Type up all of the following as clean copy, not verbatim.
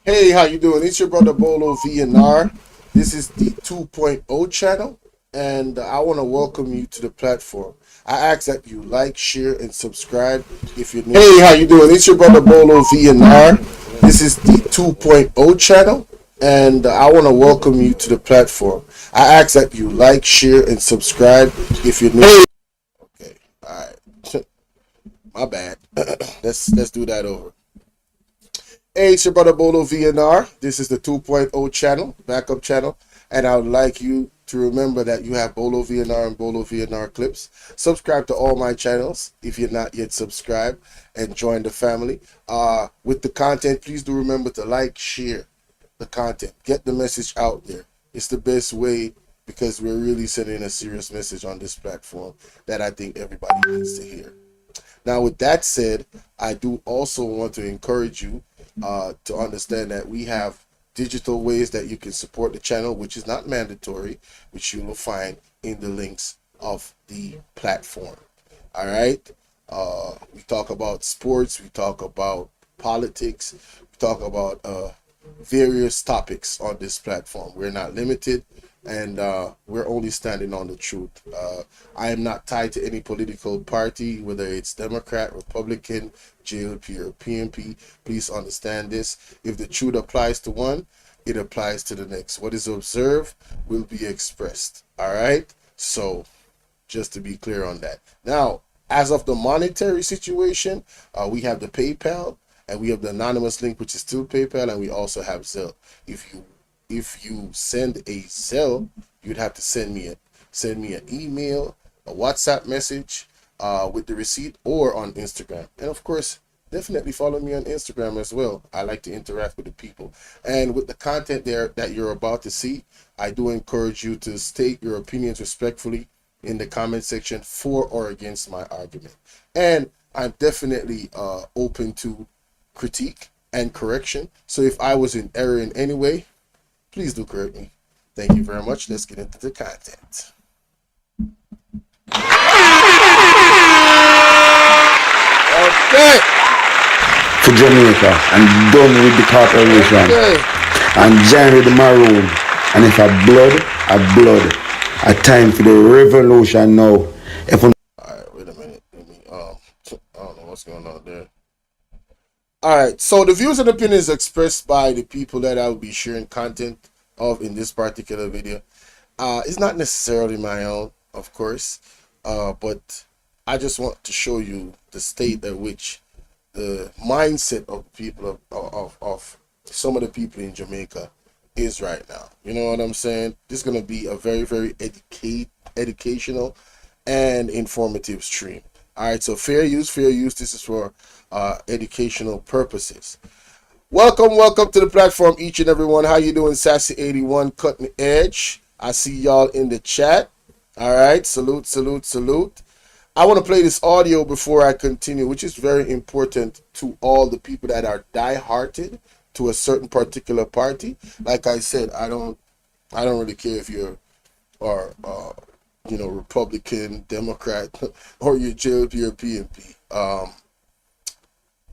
Hey, how you doing? It's your brother Bolo V&R. This is the 2.0 channel, and I want to welcome you to the platform. I ask that you like, share, and subscribe if you're new. Hey, how you doing? It's your brother Bolo V&R. This is the 2.0 channel, and I want to welcome you to the platform. I ask that you like, share, and subscribe if you're new. Hey. Okay, all right. My bad. Let's do that over. Hey, it's your brother Bolo V&R. This is the 2.0 channel, backup channel, and I would like you to remember that you have Bolo V&R and Bolo V&R clips. Subscribe to all my channels if you're not yet subscribed, and join the family. With the content, please do remember to like, share the content, get the message out there. It's the best way, because we're really sending a serious message on this platform that I think everybody needs to hear. Now, with that said, I do also want to encourage you to understand that we have digital ways that you can support the channel, which is not mandatory, which you will find in the links of the platform. All right. We talk about sports, we talk about politics, we talk about various topics on this platform. We're not limited, and we're only standing on the truth. I am not tied to any political party, whether it's Democrat, Republican, JLP, or PNP. Please understand this. If the truth applies to one, it applies to the next. What is observed will be expressed. All right? So, just to be clear on that. Now, as of the monetary situation, we have the PayPal, and we have the anonymous link, which is still PayPal, and we also have Zelle. If you send a Zelle, you'd have to send me an email, a WhatsApp message with the receipt, or on Instagram. And of course, definitely follow me on Instagram as well. I like to interact with the people. And with the content there that you're about to see, I do encourage you to state your opinions respectfully in the comment section for or against my argument. And I'm definitely open to critique and correction. So if I was in error in any way, please do correct me. Thank you very much. Let's get into the content. Okay. For Jamaica, and done with the corporation. Okay. And join with the Maroons. And if a blood, a time for the revolution now. If all right, wait a minute. I don't know what's going on there. All right, so the views and opinions expressed by the people that I will be sharing content of in this particular video is not necessarily my own, of course, but I just want to show you the state at which the mindset of people of some of the people in Jamaica is right now. You know what I'm saying? This is going to be a very, very educational and informative stream. All right, so fair use. This is for educational purposes. Welcome to the platform, each and every one. How you doing, Sassy81, Cutting Edge? I see y'all in the chat. All right, salute. I want to play this audio before I continue, which is very important to all the people that are die-hearted to a certain particular party. Like I said, I don't really care if you're Republican, Democrat, or you're JLP or PNP.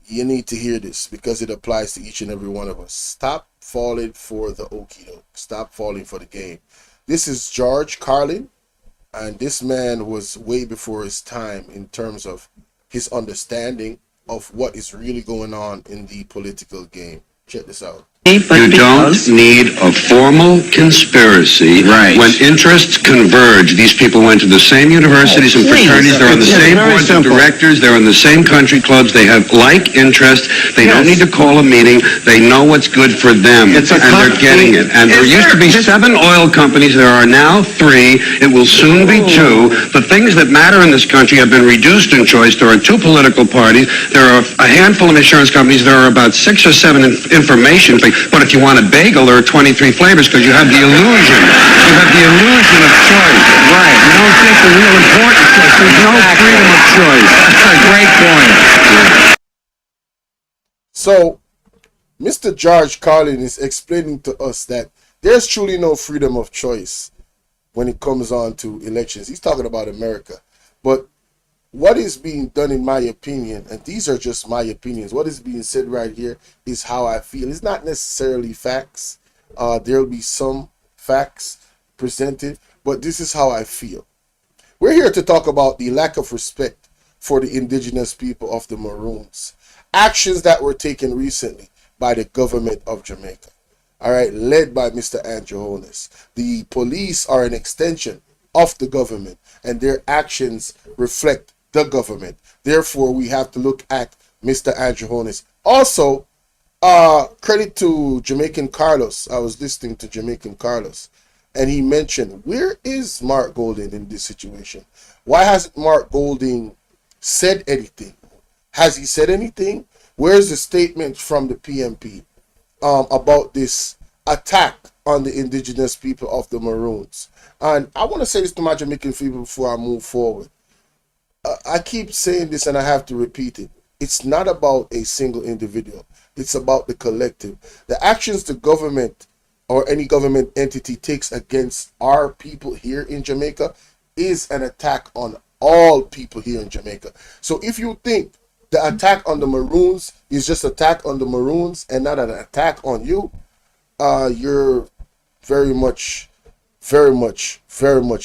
You need to hear this because it applies to each and every one of us. Stop falling for the okie doke. Stop falling for the game. This is George Carlin, and this man was way before his time in terms of his understanding of what is really going on in the political game. Check this out. You don't need a formal conspiracy when interests converge. These people went to the same universities and fraternities. They're on the same boards of directors. They're in the same country clubs. They have like interests. They don't need to call a meeting. They know what's good for them, and they're getting it. And there used to be 7 oil companies. There are now 3. It will soon be 2. The things that matter in this country have been reduced in choice. There are 2 political parties. There are a handful of insurance companies. There are about 6 or 7 information things. But if you want a bagel, there are 23 flavors because you have the illusion. You have the illusion of choice. Right. You don't think the real important choice. There's no freedom of choice. That's a great point. So, Mr. George Carlin is explaining to us that there's truly no freedom of choice when it comes on to elections. He's talking about America. But what is being done, in my opinion, and these are just my opinions, what is being said right here is how I feel. It's not necessarily facts. There'll be some facts presented, but this is how I feel. We're here to talk about the lack of respect for the indigenous people of the Maroons. Actions that were taken recently by the government of Jamaica. All right, led by Mr. Andrew Holness. The police are an extension of the government, and their actions reflect the government. Therefore, we have to look at Mr. Andrew Holness. Also, credit to Jamaican Carlos. I was listening to Jamaican Carlos, and he mentioned, where is Mark Golding in this situation? Why hasn't Mark Golding said anything? Has he said anything? Where's the statement from the PMP about this attack on the indigenous people of the Maroons? And I want to say this to my Jamaican people before I move forward. I keep saying this and I have to repeat it. It's not about a single individual. It's about the collective. The actions the government or any government entity takes against our people here in Jamaica is an attack on all people here in Jamaica. So if you think the attack on the Maroons is just attack on the Maroons and not an attack on you, you're very much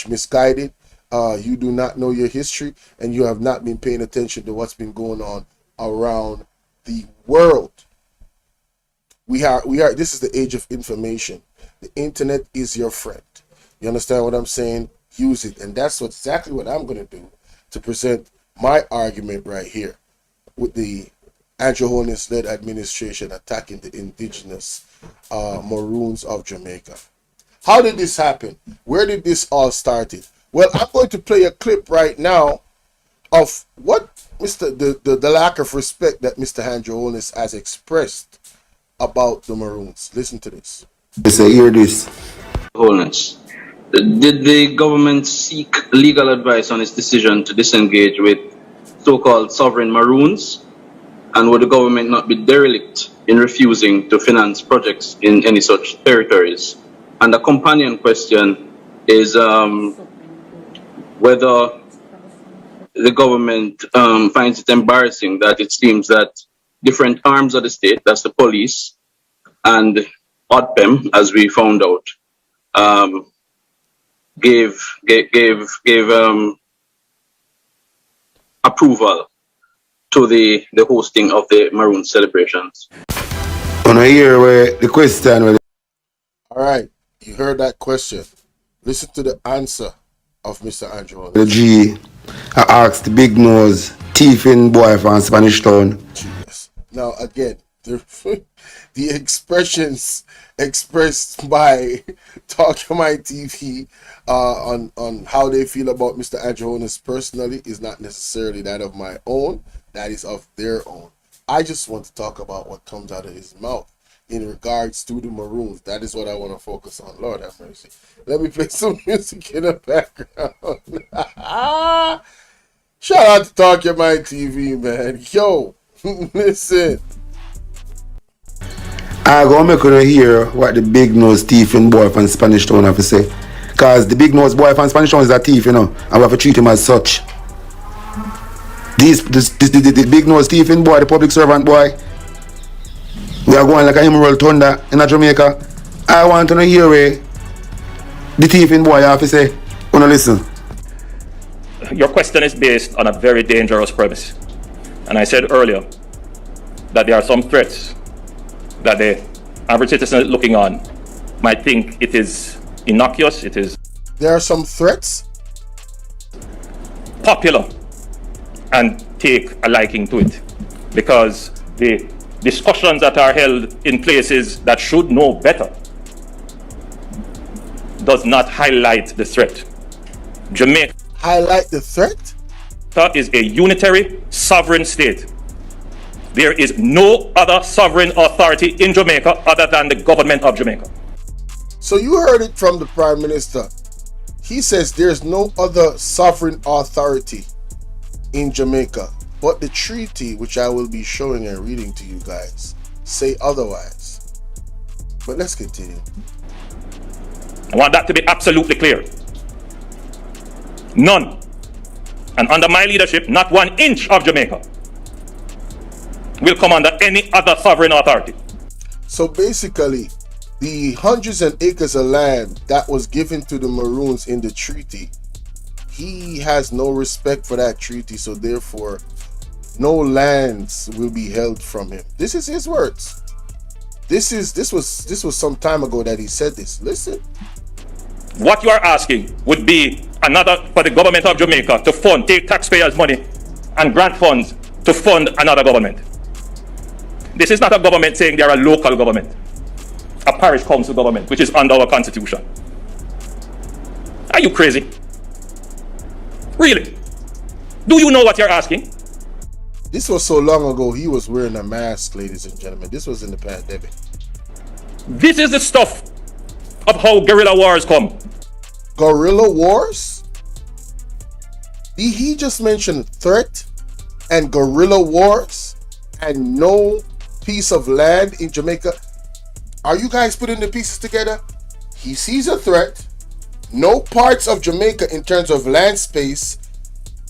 misguided. You do not know your history, and you have not been paying attention to what's been going on around the world. We are. This is the age of information. The internet is your friend. You understand what I'm saying? Use it, and that's exactly what I'm going to do to present my argument right here with the Andrew Holness-led administration attacking the indigenous Maroons of Jamaica. How did this happen? Where did this all started? Well, I'm going to play a clip right now of what the lack of respect that Mr. Andrew Holness has expressed about the Maroons. Listen to this. Hear this. Holness, did the government seek legal advice on its decision to disengage with so-called sovereign Maroons? And would the government not be derelict in refusing to finance projects in any such territories? And the companion question is whether the government finds it embarrassing that it seems that different arms of the state, that's the police and ODPEM, as we found out, gave approval to the hosting of the Maroon celebrations. On a year where the question. All right, you heard that question. Listen to the answer of Mr. Andrew Holness. The G, I asked the big nose, thieving boy from Spanish Town. Yes. Now again, the expressions expressed by Talk My TV on how they feel about Mr. Andrew Holness personally is not necessarily that of my own. That is of their own. I just want to talk about what comes out of his mouth in regards to the Maroons. That is what I want to focus on. Lord have mercy. Let me play some music in the background. Shout out to Talk Your Mind TV, man. Yo, listen. I go make you hear what the big nose thieving boy from Spanish Town have to say. Because the big nose boy from Spanish Town is a thief, you know, and we have to treat him as such. The big nose thieving boy, the public servant boy, we are going like a emerald thunder in Jamaica. I want to hear the thieving boy have to say. Wanna listen? Your question is based on a very dangerous premise. And I said earlier that there are some threats that the average citizen looking on might think it is innocuous, it is There are some threats? popular, and take a liking to it. Because the discussions that are held in places that should know better does not highlight the threat. Jamaica Highlight the threat? is a unitary sovereign state. There is no other sovereign authority in Jamaica other than the government of Jamaica. So you heard it from the Prime Minister. He says there's no other sovereign authority in Jamaica, but the treaty, which I will be showing and reading to you guys, say otherwise. But let's continue. I want that to be absolutely clear. None. And under my leadership, not 1 inch of Jamaica will come under any other sovereign authority. So basically, the hundreds of acres of land that was given to the Maroons in the treaty, he has no respect for that treaty, so therefore no lands will be held from him. This is his words. This was some time ago that he said this. Listen. What you are asking would be for the government of Jamaica to take taxpayers' money and grant funds to fund another government. This is not a government saying they are a local government, a parish council government, which is under our constitution. Are you crazy? Really? Do you know what you're asking? This was so long ago, he was wearing a mask, ladies and gentlemen. This was in the pandemic. This is the stuff of how guerrilla wars come. Guerrilla wars? He just mentioned threat and guerrilla wars and no piece of land in Jamaica. Are you guys putting the pieces together? He sees a threat. No parts of Jamaica in terms of land space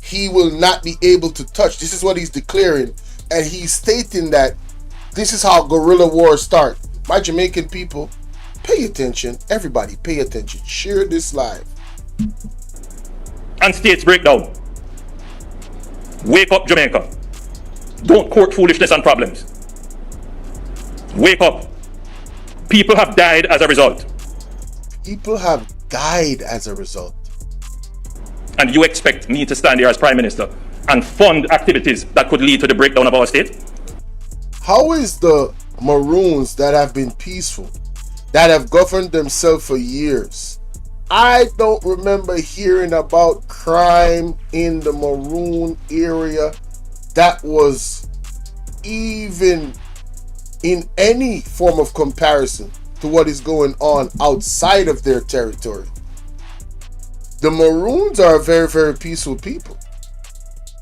he will not be able to touch. This is what he's declaring. And he's stating that this is how guerrilla wars start. My Jamaican people, pay attention. Everybody pay attention. Share this live. And states break down. Wake up, Jamaica. Don't court foolishness and problems. Wake up. People have died as a result. People have died as a result. And you expect me to stand here as Prime Minister and fund activities that could lead to the breakdown of our state? How is the Maroons that have been peaceful, that have governed themselves for years? I don't remember hearing about crime in the Maroon area that was even in any form of comparison to what is going on outside of their territory. The Maroons are a very, very peaceful people.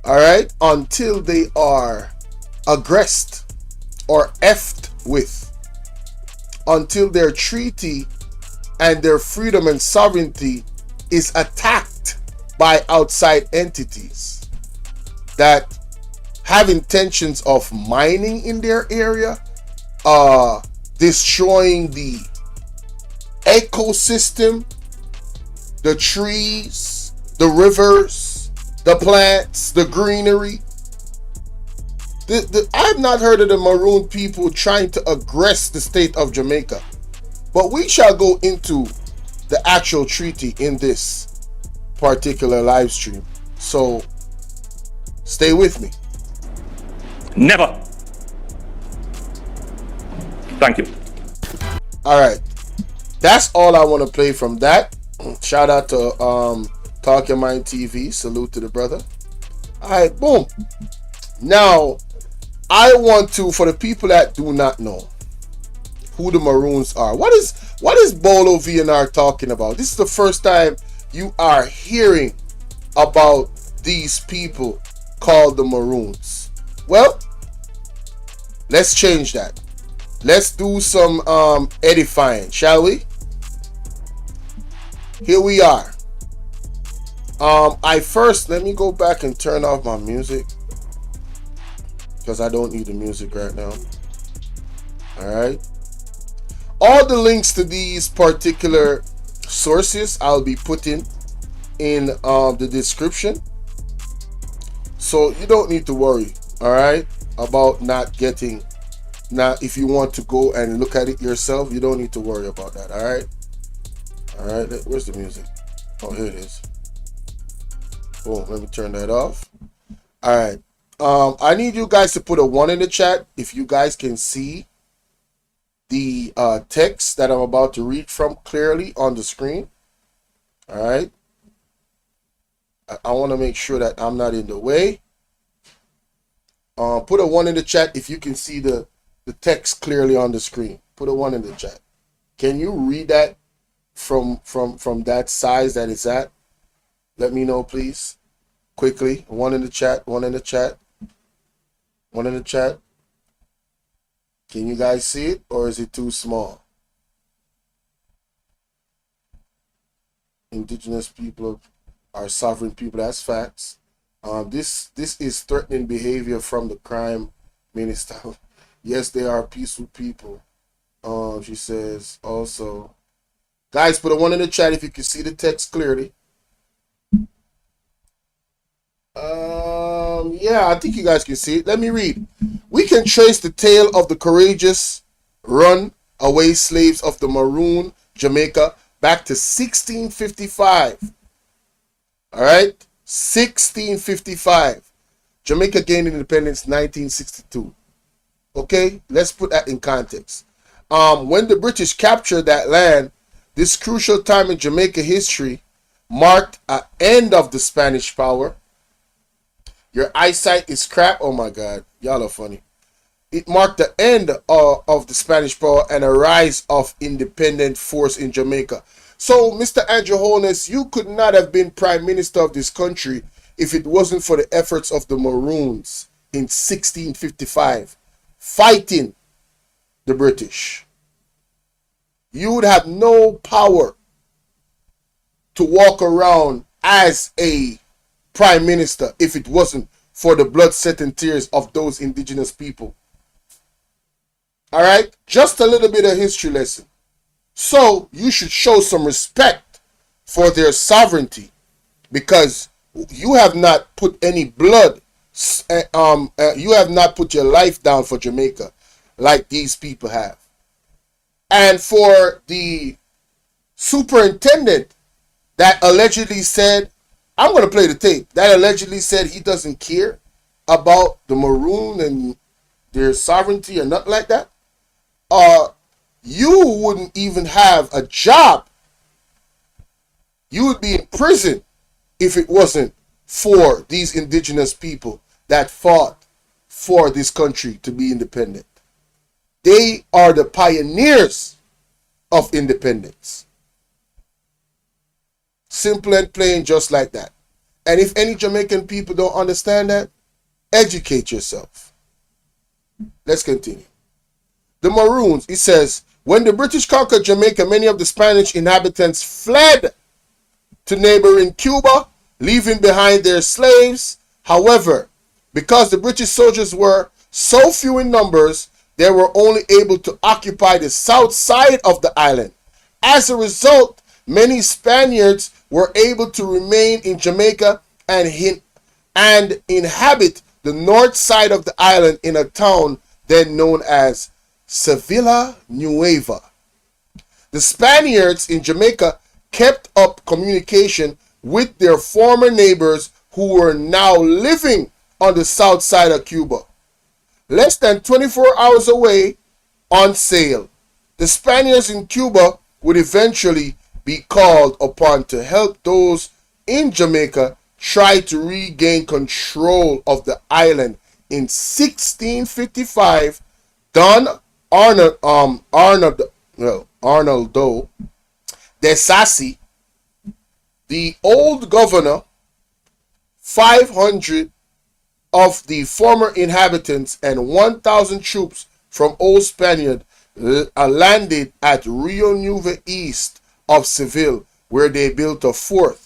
All right? Until they are aggressed or effed with. Until their treaty and their freedom and sovereignty is attacked by outside entities that have intentions of mining in their area, destroying the ecosystem, the trees, the rivers, the plants, the greenery. I have not heard of the Maroon people trying to aggress the state of Jamaica. But we shall go into the actual treaty in this particular live stream. So stay with me. Never. Thank you. All right. That's all I want to play from that. Shout out to Talk Your Mind TV. Salute to the brother. All right, boom. Now, I want to, for the people that do not know who the Maroons are, what is Bolo V&R talking about? This is the first time you are hearing about these people called the Maroons. Well, let's change that. Let's do some edifying, shall we? Here we are. Let me go back and turn off my music because I don't need the music right now. All right. All the links to these particular sources I'll be putting in the description, so you don't need to worry. All right, about not getting. Now, if you want to go and look at it yourself, you don't need to worry about that. All right. All right, where's the music? Oh, here it is. Oh, let me turn that off. All right. I need you guys to put a 1 in the chat if you guys can see the text that I'm about to read from clearly on the screen. All right. I want to make sure that I'm not in the way. Put a 1 in the chat if you can see the text clearly on the screen. Put a 1 in the chat. Can you read that from that size that it's at? Let me know, please. Quickly. 1 in the chat. 1 in the chat. 1 in the chat. Can you guys see it, or is it too small? Indigenous people are sovereign people. That's facts. This is threatening behavior from the crime minister. Yes, they are peaceful people. She says also, guys, put a one in the chat if you can see the text clearly. Yeah, I think you guys can see it. Let me read. We can trace the tale of the courageous run-away slaves of the Maroon, Jamaica, back to 1655. All right, 1655. Jamaica gained independence 1962. Okay, let's put that in context. When the British captured that land, this crucial time in Jamaica history marked an end of the Spanish power. Your eyesight is crap. Oh my God, y'all are funny. It marked the end of the Spanish power and a rise of independent force in Jamaica. So, Mr. Andrew Holness, you could not have been Prime Minister of this country if it wasn't for the efforts of the Maroons in 1655, fighting the British. You would have no power to walk around as a Prime Minister if it wasn't for the blood, sweat, and tears of those indigenous people. All right? Just a little bit of history lesson. So you should show some respect for their sovereignty, because you have not put any blood, you have not put your life down for Jamaica like these people have. And for the superintendent that allegedly said, I'm going to play the tape, that allegedly said he doesn't care about the Maroon and their sovereignty or nothing like that, you wouldn't even have a job. You would be in prison if it wasn't for these indigenous people that fought for this country to be independent. They are the pioneers of independence. Simple and plain, just like that. And if any Jamaican people don't understand that, educate yourself. Let's continue. The Maroons, it says, when the British conquered Jamaica, many of the Spanish inhabitants fled to neighboring Cuba, leaving behind their slaves. However, because the British soldiers were so few in numbers, they were only able to occupy the south side of the island. As a result, many Spaniards were able to remain in Jamaica and inhabit the north side of the island in a town then known as Sevilla Nueva. The Spaniards in Jamaica kept up communication with their former neighbors who were now living on the south side of Cuba. Less than 24 hours away on sail, the Spaniards in Cuba would eventually be called upon to help those in Jamaica try to regain control of the island. In 1655, Don Arnaldo de Sassy, the old governor, 500 of the former inhabitants and 1,000 troops from Old Spaniard landed at Rio Nuevo east of Seville, where they built a fort.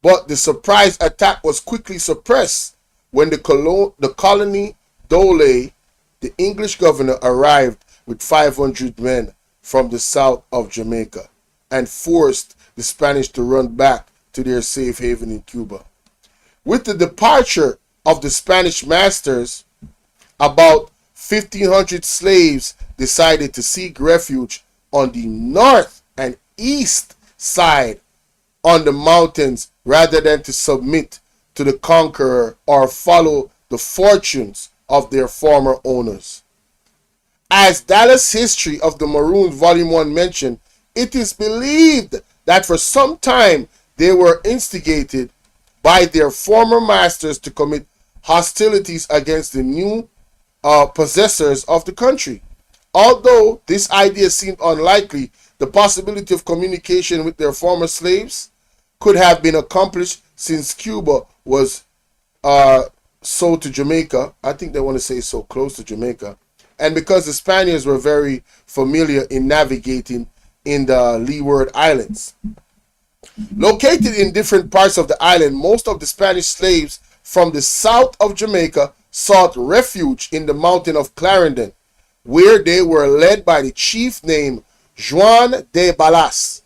But the surprise attack was quickly suppressed when the colony Dole, the English governor, arrived with 500 men from the south of Jamaica and forced the Spanish to run back to their safe haven in Cuba. With the departure of the Spanish masters, about 1,500 slaves decided to seek refuge on the north and east side on the mountains rather than to submit to the conqueror or follow the fortunes of their former owners. As Dallas History of the Maroons Volume 1 mentioned, it is believed that for some time they were instigated by their former masters to commit hostilities against the new possessors of the country. Although this idea seemed unlikely, the possibility of communication with their former slaves could have been accomplished since Cuba was so to Jamaica. I think they want to say so close to Jamaica. And because the Spaniards were very familiar in navigating in the Leeward Islands. Located in different parts of the island, most of the Spanish slaves from the south of Jamaica sought refuge in the mountain of Clarendon, where they were led by the chief named Juan de Balas.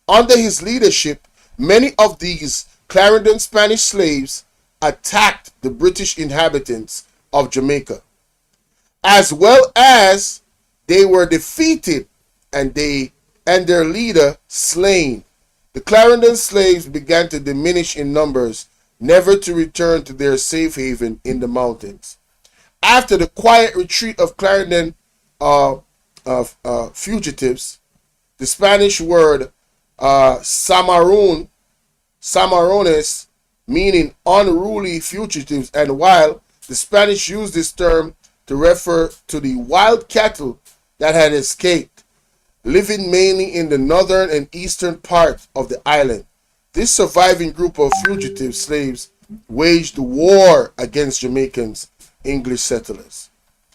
Under his leadership, many of these Clarendon Spanish slaves attacked the British inhabitants of Jamaica, as well as they were defeated and their leader slain. The Clarendon slaves began to diminish in numbers, never to return to their safe haven in the mountains. After the quiet retreat of Clarendon fugitives, the Spanish word Samarones, meaning unruly fugitives, and while the Spanish used this term to refer to the wild cattle that had escaped, living mainly in the northern and eastern part of the island. This surviving group of fugitive slaves waged war against Jamaicans, English settlers.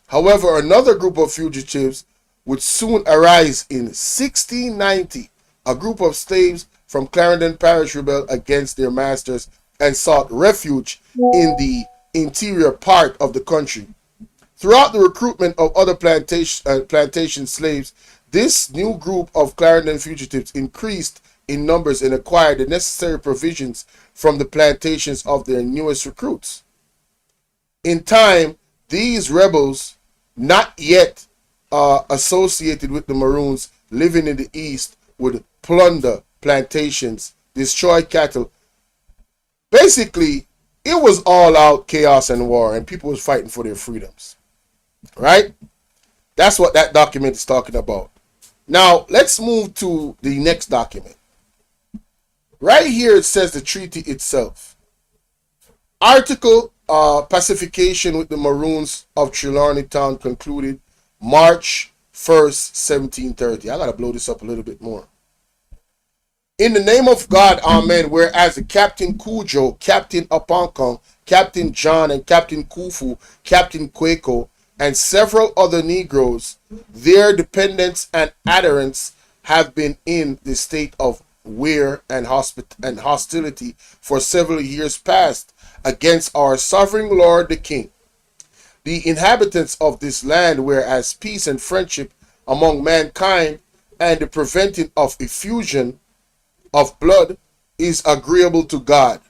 However, another group of fugitives would soon arise in 1690. A group of slaves from Clarendon Parish rebelled against their masters and sought refuge in the interior part of the country. Throughout the recruitment of other plantation slaves, this new group of Clarendon fugitives increased in numbers and acquired the necessary provisions from the plantations of their newest recruits. In time, these rebels, not yet associated with the Maroons living in the east, would plunder plantations, destroy cattle. Basically, it was all out chaos and war, and people was fighting for their freedoms. Right? That's what that document is talking about. Now, let's move to the next document. Right here, it says the treaty itself. Article pacification with the Maroons of Trelawney Town concluded March 1st, 1730. I got to blow this up a little bit more. In the name of God, amen. Whereas the Captain Cujo, Captain Aponkong, Captain John, and Captain Kufu, Captain Quaco, and several other Negroes, their dependents and adherents have been in the state of wear and hostility for several years past against our sovereign Lord the King. The inhabitants of this land, whereas peace and friendship among mankind and the preventing of effusion of blood is agreeable to God,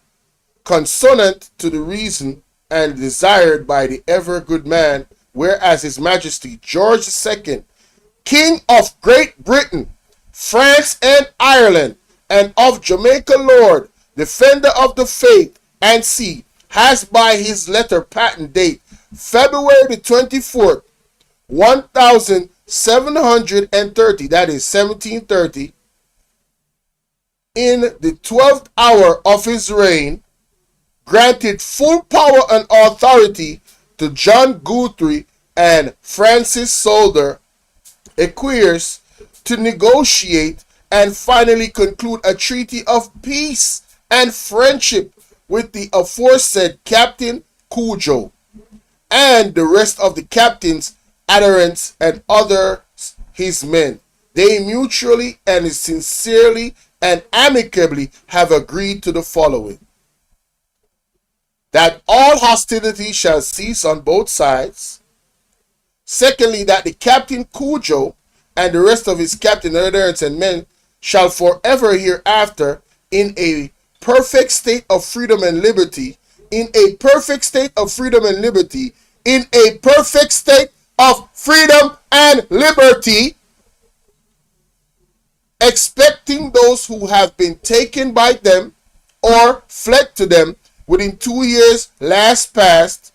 consonant to the reason and desired by the ever good man, whereas His Majesty George II, King of Great Britain, France and Ireland, and of Jamaica Lord, defender of the faith and sea, has by his letter patent date February the 24th, 1730, that is 1730, in the 12th hour of his reign, granted full power and authority to John Guthrie and Francis Solder, Equiers, to negotiate and finally conclude a treaty of peace and friendship with the aforesaid Captain Cujo and the rest of the captain's adherents and others his men. They mutually and sincerely and amicably have agreed to the following: that all hostility shall cease on both sides. Secondly, that the Captain Cujo and the rest of his captain adherents and men shall forever hereafter, in a perfect state of freedom and liberty, in a perfect state of freedom and liberty, in a perfect state of freedom and liberty, expecting those who have been taken by them or fled to them within 2 years last past,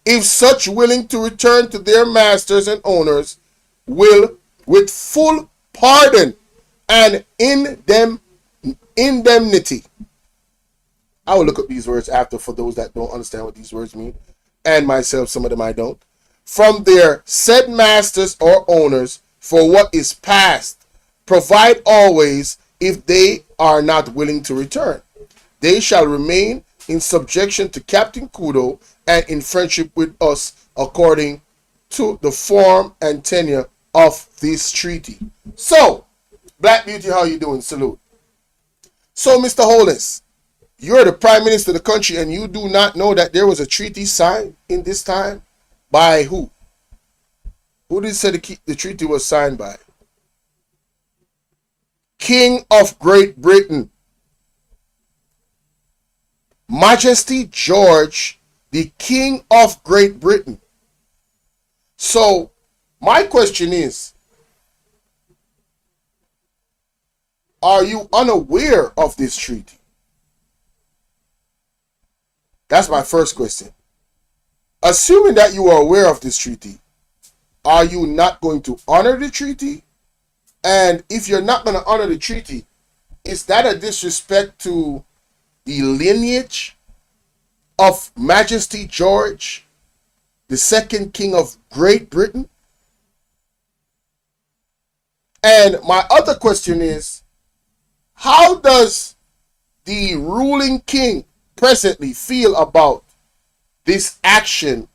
if such willing to return to their masters and owners, will with full pardon and indemnity. I will look up these words after for those that don't understand what these words mean, and myself, some of them I don't, from their said masters or owners for what is past, provide always if they are not willing to return. They shall remain in subjection to Captain Kudo and in friendship with us according to the form and tenure of this treaty. So, Black Beauty, how you doing? Salute. So, Mr. Holness, You're the prime minister of the country and you do not know that there was a treaty signed in this time? By who? Who did say the treaty was signed by? King of Great Britain, Majesty George, the King of Great Britain. So, my question is, are you unaware of this treaty? That's my first question. Assuming that you are aware of this treaty, are you not going to honor the treaty? And if you're not going to honor the treaty, is that a disrespect to the lineage of Majesty George, the second King of Great Britain? And my other question is, how does the ruling king presently feel about this action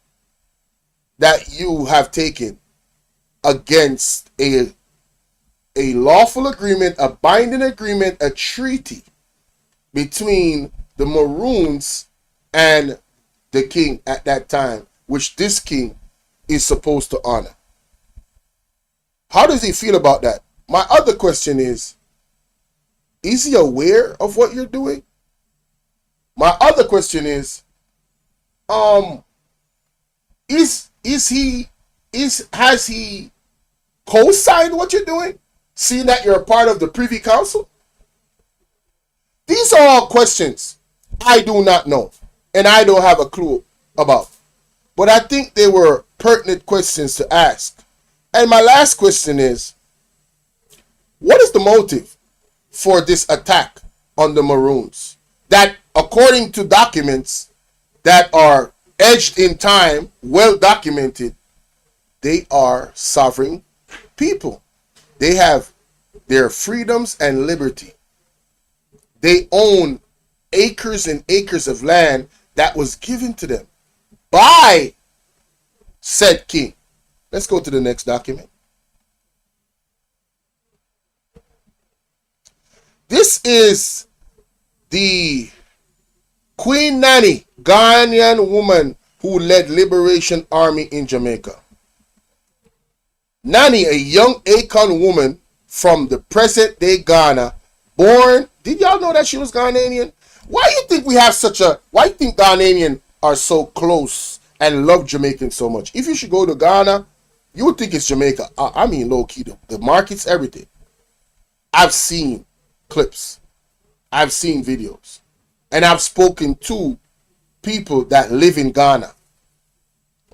that you have taken against a lawful agreement, a binding agreement, a treaty between the Maroons and the king at that time, which this king is supposed to honor? How does he feel about that? My other question is he aware of what you're doing? My other question is, has he co-signed what you're doing, seeing that you're a part of the Privy Council? These are all questions I do not know and I don't have a clue about. But I think they were pertinent questions to ask. And my last question is, what is the motive for this attack on the Maroons? That, according to documents that are edged in time, well documented, they are sovereign people. They have their freedoms and liberty. They own acres and acres of land that was given to them by said king. Let's go to the next document. This is the Queen Nanny, Ghanaian woman who led Liberation Army in Jamaica. Nanny, a young Akan woman from the present day Ghana, born, did y'all know that she was Ghanaian? Why do you think we have why do you think Ghanaians are so close and love Jamaicans so much? If you should go to Ghana, you would think it's Jamaica. I mean, low key, the markets, everything. I've seen clips. I've seen videos. And I've spoken to people that live in Ghana.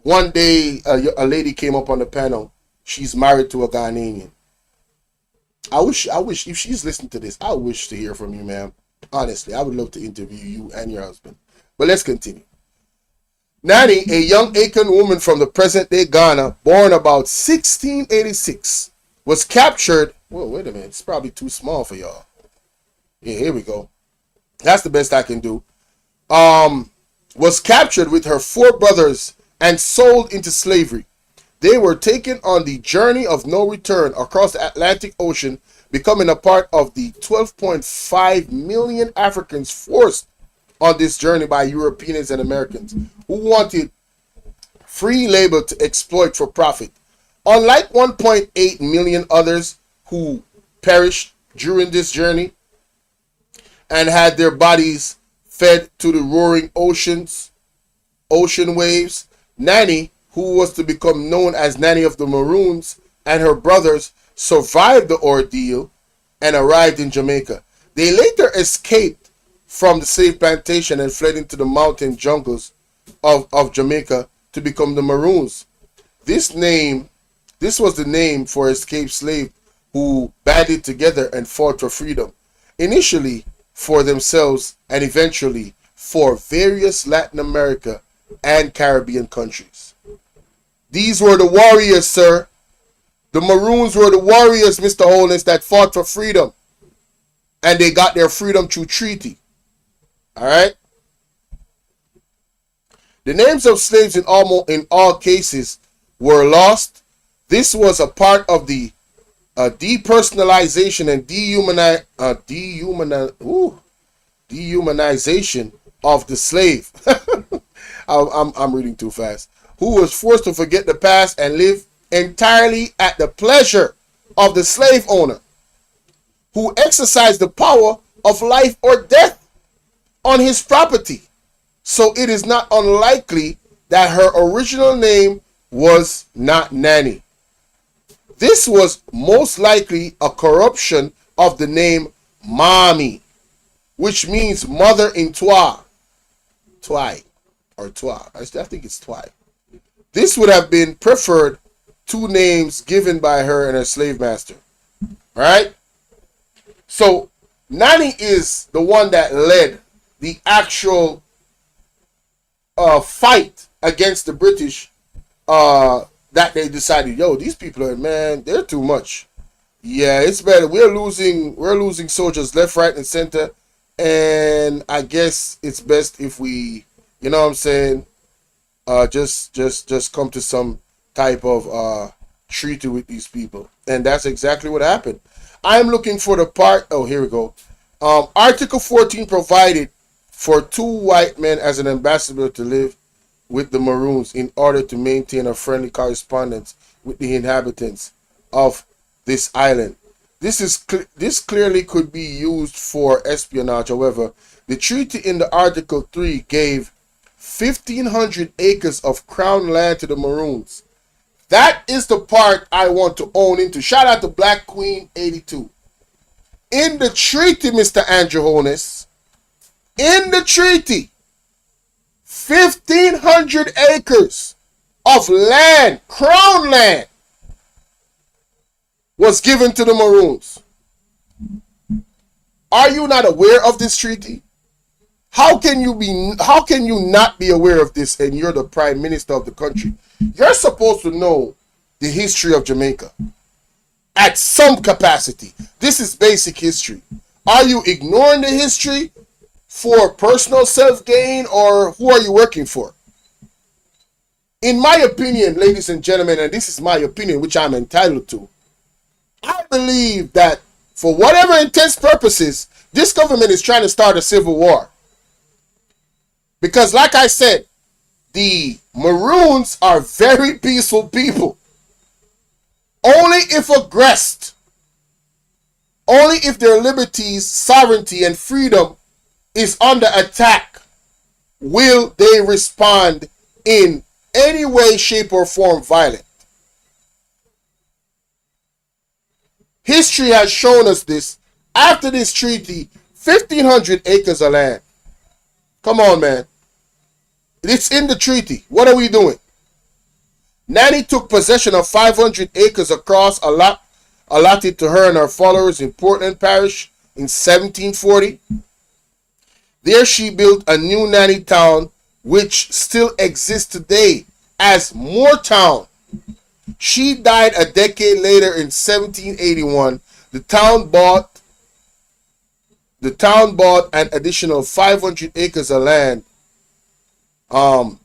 One day, a lady came up on the panel. She's married to a Ghanaian. I wish, if she's listening to this, I wish to hear from you, ma'am. Honestly, I would love to interview you and your husband. But let's continue. Nanny, a young Akan woman from the present-day Ghana, born about 1686, was captured. Whoa, wait a minute. It's probably too small for y'all. Yeah, here we go. That's the best I can do. Was captured with her 4 brothers and sold into slavery. They were taken on the journey of no return across the Atlantic Ocean, becoming a part of the 12.5 million Africans forced on this journey by Europeans and Americans who wanted free labor to exploit for profit. Unlike 1.8 million others who perished during this journey and had their bodies fed to the roaring ocean waves, Nanny, who was to become known as Nanny of the Maroons, and her brothers survived the ordeal and arrived in Jamaica. They later escaped from the slave plantation and fled into the mountain jungles of Jamaica to become the Maroons. This was the name for escaped slaves who banded together and fought for freedom, initially for themselves and eventually for various Latin America and Caribbean countries. These were the warriors, sir. The Maroons were the warriors, Mr. Holness, that fought for freedom. And they got their freedom through treaty. Alright? The names of slaves in all cases were lost. This was a part of the depersonalization and dehumanization of the slave. I'm reading too fast. Who was forced to forget the past and live entirely at the pleasure of the slave owner, who exercised the power of life or death on his property. So it is not unlikely that her original name was not Nanny. This was most likely a corruption of the name Mommy, which means mother in Twa. Twi, or Twa. I think it's Twi. This would have been preferred two names given by her and her slave master. Right? So, Nanny is the one that led the actual fight against the British, that they decided, yo, these people are, man, they're too much. Yeah, it's better. We're losing soldiers left, right, and center. And I guess it's best if we, you know what I'm saying, just come to some type of treaty with these people. And that's exactly what happened. I'm looking for the part. Oh, here we go. Article 14 provided for 2 white men as an ambassador to live with the Maroons in order to maintain a friendly correspondence with the inhabitants of this island. This clearly could be used for espionage. However, the treaty in the Article 3 gave 1,500 acres of crown land to the Maroons. That is the part I want to own into. Shout out to Black Queen 82. In the treaty, Mr. Andrew Holness, in the treaty, 1,500 acres of land, crown land, was given to the Maroons. Are you not aware of this treaty? How can you not be aware of this, and you're the prime minister of the country? You're supposed to know the history of Jamaica at some capacity. This is basic history. Are you ignoring the history for personal self-gain, or who are you working for? In my opinion, ladies and gentlemen, and this is my opinion, which I'm entitled to, I believe that for whatever intense purposes, this government is trying to start a civil war. Because like I said, the Maroons are very peaceful people. Only if aggressed, only if their liberties, sovereignty, and freedom is under attack, will they respond in any way, shape, or form violent. History has shown us this. After this treaty, 1,500 acres of land. Come on, man. It's in the treaty. What are we doing? Nanny took possession of 500 acres across a lot allotted to her and her followers in Portland Parish in 1740. There she built a new Nanny town, which still exists today as Moortown. She died a decade later in 1781. The town bought an additional 500 acres of land. The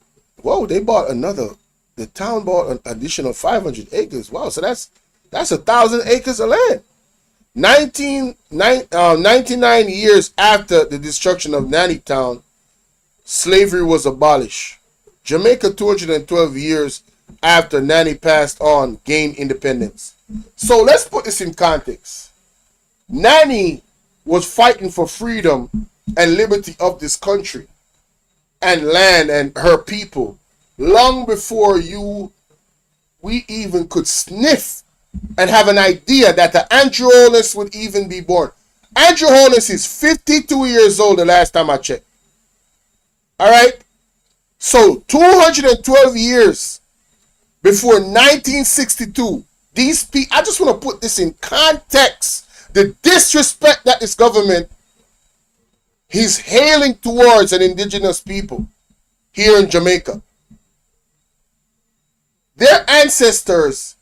town bought an additional 500 acres. Wow, so that's 1,000 acres of land. 99 years after the destruction of Nanny Town, slavery was abolished. Jamaica, 212 years after Nanny passed on, gained independence. So let's put this in context. Nanny was fighting for freedom and liberty of this country and land and her people long before we even could sniff and have an idea that the Andrew Holness would even be born. Andrew Holness is 52 years old the last time I checked. All right? So 212 years before 1962, these people, I just want to put this in context. The disrespect that this government is hailing towards an indigenous people here in Jamaica. Their ancestors,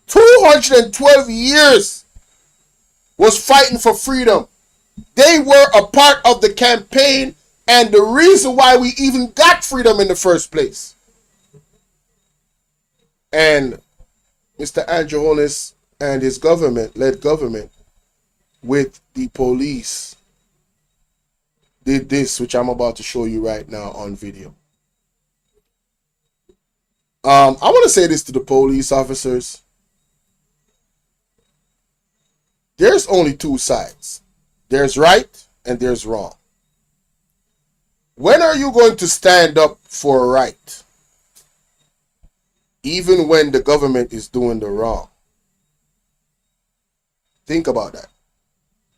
212 years, was fighting for freedom. They were a part of the campaign and the reason why we even got freedom in the first place. And Mr. Andrew Holness and his government, led government, with the police did this, which I'm about to show you right now on video. I want to say this to the police officers. There's only two sides. There's right and there's wrong. When are you going to stand up for right? Even when the government is doing the wrong. Think about that.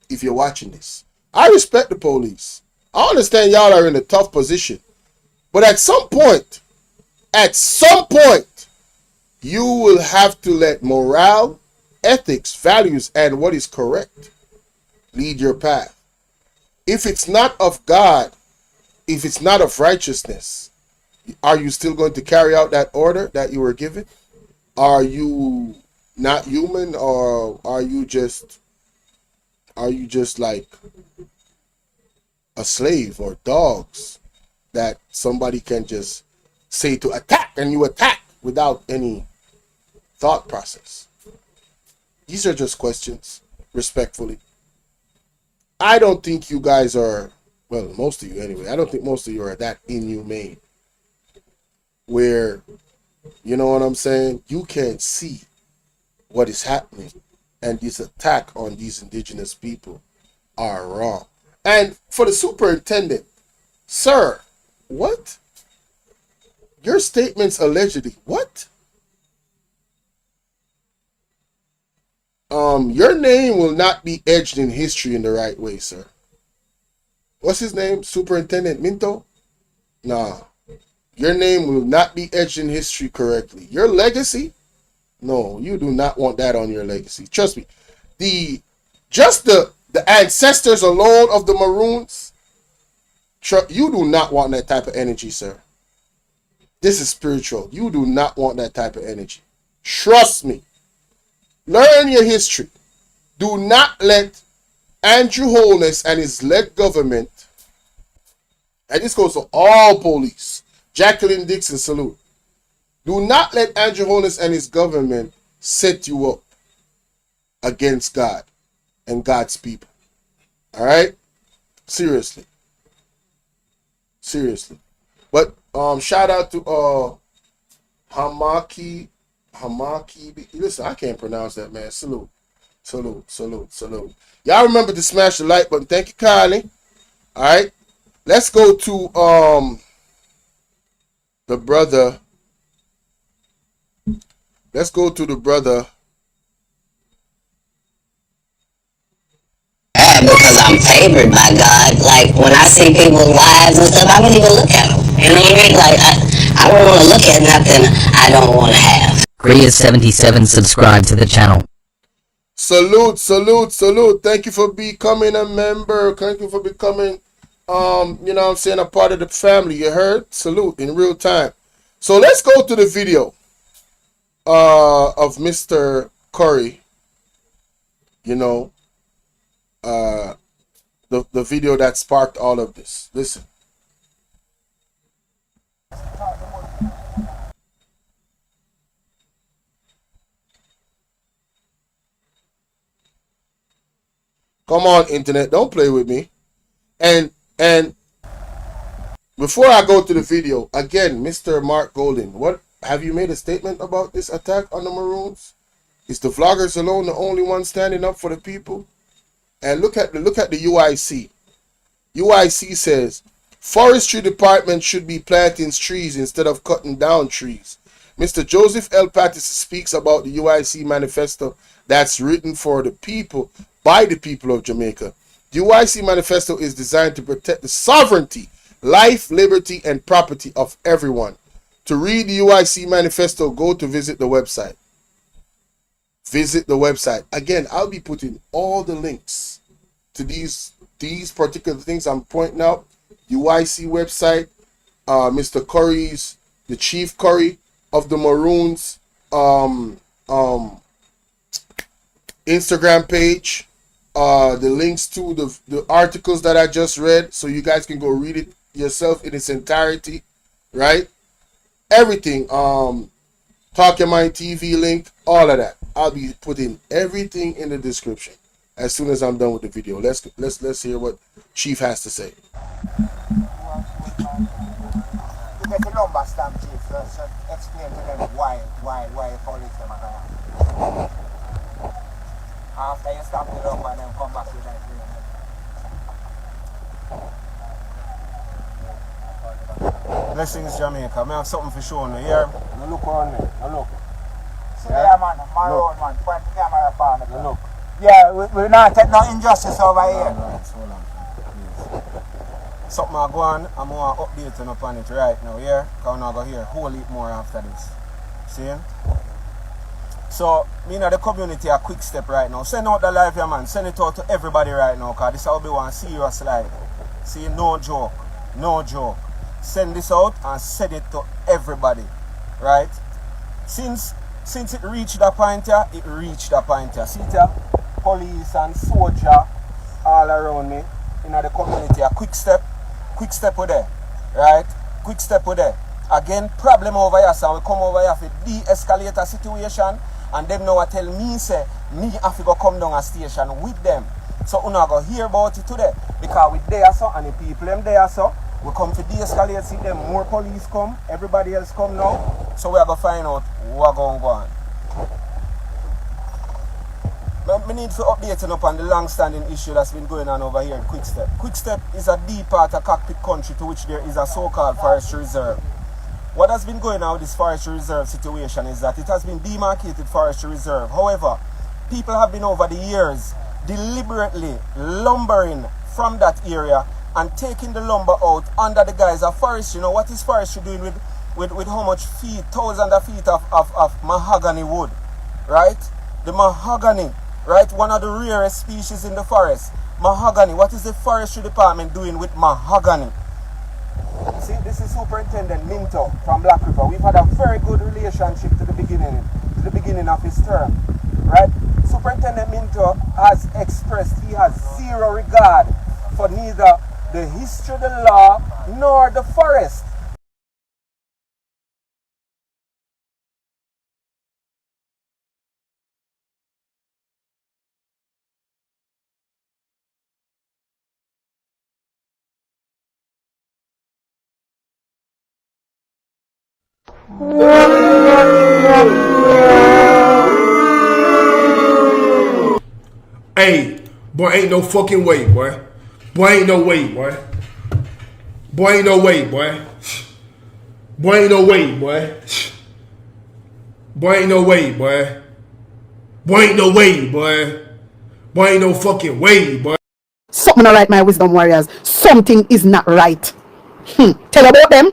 If you're watching this. I respect the police. I understand y'all are in a tough position. But at some point, you will have to let morale, ethics, values, and what is correct lead your path. If it's not of God, if it's not of righteousness, are you still going to carry out that order that you were given? Are you not human, or are you just like a slave or dogs that somebody can just say to attack and you attack without any thought process? These are just questions, respectfully. I don't think you guys are, well, most of you anyway, I don't think most of you are that inhumane where, you know what I'm saying, you can't see what is happening, and this attack on these indigenous people are wrong. And for the superintendent, sir, what? Your statements allegedly, what? Your name will not be etched in history in the right way, sir. What's his name? Superintendent Minto? Nah. Your name will not be etched in history correctly. Your legacy? No, you do not want that on your legacy. Trust me. The ancestors alone of the Maroons, you do not want that type of energy, sir. This is spiritual. You do not want that type of energy. Trust me. Learn your history. Do not let Andrew Holness and his led government, and this goes to all police, Jacqueline Dixon, salute. Do not let Andrew Holness and his government set you up against God and God's people. All right? Seriously. Seriously. But shout out to Hamaki. Listen, I can't pronounce that, man. Salute. Y'all remember to smash the like button. Thank you, Kylie. All right. Let's go to the brother. Let's go to the brother. Because I'm favored by God. Like, when I see people's lives and stuff, I don't even look at them. You know what I mean? Like, I don't want to look at nothing I don't want to have. Korea77 subscribe to the channel. Salute. Thank you for becoming a member. Thank you for becoming, you know what I'm saying, a part of the family. You heard? Salute in real time. So let's go to the video of Mr. Currie. You know, the video that sparked all of this. Listen. Come on, internet, don't play with me. And before I go to the video, again, Mr. Mark Golden, what have you made a statement about this attack on the Maroons? Is the vloggers alone the only one standing up for the people? And look at the UIC. UIC says forestry department should be planting trees instead of cutting down trees. Mr. Joseph L. Patterson speaks about the UIC Manifesto that's written for the people, by the people of Jamaica. The UIC Manifesto is designed to protect the sovereignty, life, liberty, and property of everyone. To read the UIC Manifesto, go to visit the website. Visit the website. Again, I'll be putting all the links to these particular things I'm pointing out. UIC website, Mr. Currie's, the Cheif Currie of the Maroons, Instagram page, the links to the articles that I just read, so you guys can go read it yourself in its entirety, right? Everything, Talk Your Mind TV link, all of that. I'll be putting everything in the description. as soon as I'm done with the video. Let's hear what Cheif has to say. To get the number stamp, Cheif, so explain to them why police them are going. After you stamp the number, then come back with that. Blessings, Jamaica. I have something for showing you here. Now look around me. Now look. See there, man. Maroons, man. Point the camera for me. Now look. Yeah, we're not taking no injustice over here. Hold on. Please. Something I go on, I'm going to update you upon it right now, yeah? Because I'm not going to hear a whole heap more after this. See? So, me in the community a quick step right now. Send out the live here, man. Send it out to everybody right now, because this will be one serious live. See, no joke. No joke. Send this out and send it to everybody, right? Since it reached the point here, it reached the point here. See there, police and soldier all around me in the community. A quick step with there, right? Quick step with there. Again, problem over here, so we come over here to de-escalate a situation, and them now tell me say me have to go come down a station with them. So we not go hear about it today because we there so and the people them there so. We come to de-escalate, see them, more police come, everybody else come now. So we are going to find out what going on. We need to update you upon the long-standing issue that's been going on over here in Quickstep. Quickstep is a deep part of cockpit country to which there is a so-called Forestry Reserve. What has been going on with this Forestry Reserve situation is that it has been demarcated Forestry Reserve. However, people have been over the years deliberately lumbering from that area and taking the lumber out under the guise of forestry. You know, what is forestry doing with how much feet, thousands of feet of mahogany wood, right? The mahogany, right? One of the rarest species in the forest. Mahogany. What is the forestry department doing with mahogany? See, this is Superintendent Minto from Black River. We've had a very good relationship to the beginning of his term, right? Superintendent Minto has expressed he has zero regard for neither the history, the law, nor the forest. Hey, boy, ain't no fucking way, boy. Boy, ain't no way, boy. Boy, ain't no way, boy. Boy, ain't no way, boy. Boy, ain't no way, boy. Boy, ain't no way, boy. Boy, ain't no fucking way, boy. Something not right, my wisdom warriors. Something is not right. Tell about them.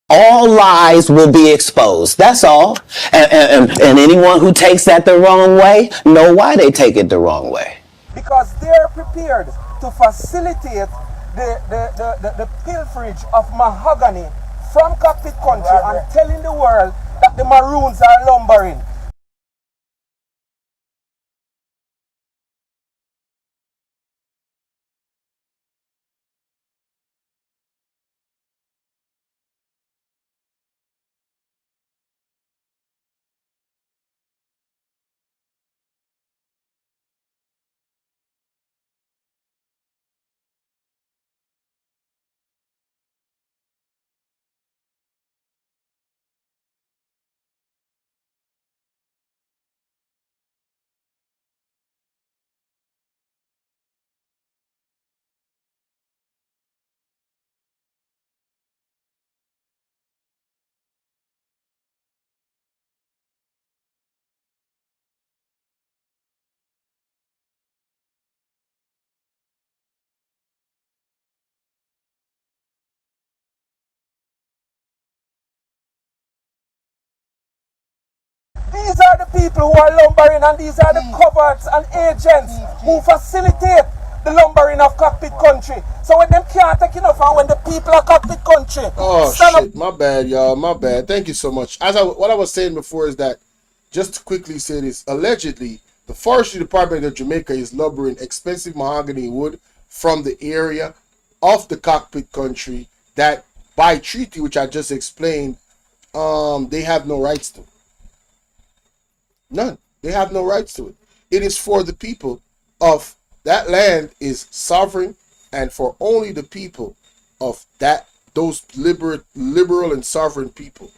All lies will be exposed. That's all. And anyone who takes that the wrong way, know why they take it the wrong way. Because they're prepared to facilitate the pilferage of mahogany from cockpit country and telling the world that the Maroons are lumbering. These are the people who are lumbering, and these are the coverts and agents who facilitate the lumbering of cockpit country. So when them can't take enough, and when the people of cockpit country shit, up. My bad, y'all. My bad. Thank you so much. What I was saying before is that, just to quickly say this, allegedly, the Forestry Department of Jamaica is lumbering expensive mahogany wood from the area of the cockpit country that, by treaty, which I just explained, they have no rights to. None. They have no rights to it. It is for the people of That land is sovereign and for only the people of those liberal and sovereign people.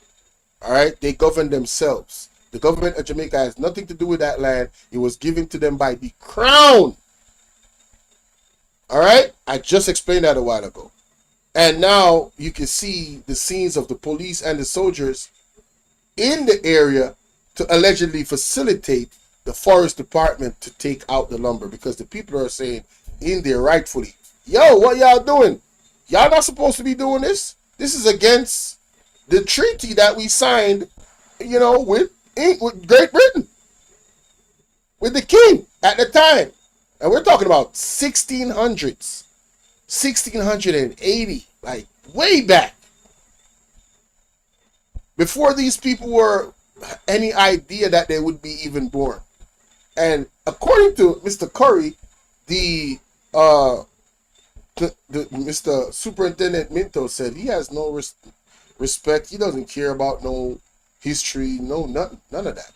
All right, they govern themselves. The government of Jamaica has nothing to do with that land. It was given to them by the crown. All right, I just explained that a while ago. And now you can see the scenes of the police and the soldiers in the area to allegedly facilitate the forest department to take out the lumber, because the people are saying in there rightfully, yo, what y'all doing? Y'all not supposed to be doing this. This is against the treaty that we signed, with Great Britain, with the king at the time. And we're talking about 1600s, 1680, like way back. Before these people were any idea that they would be even born. And according to Mr. Currie, the Mr. Superintendent Minto said he has no respect. He doesn't care about no history, none of that.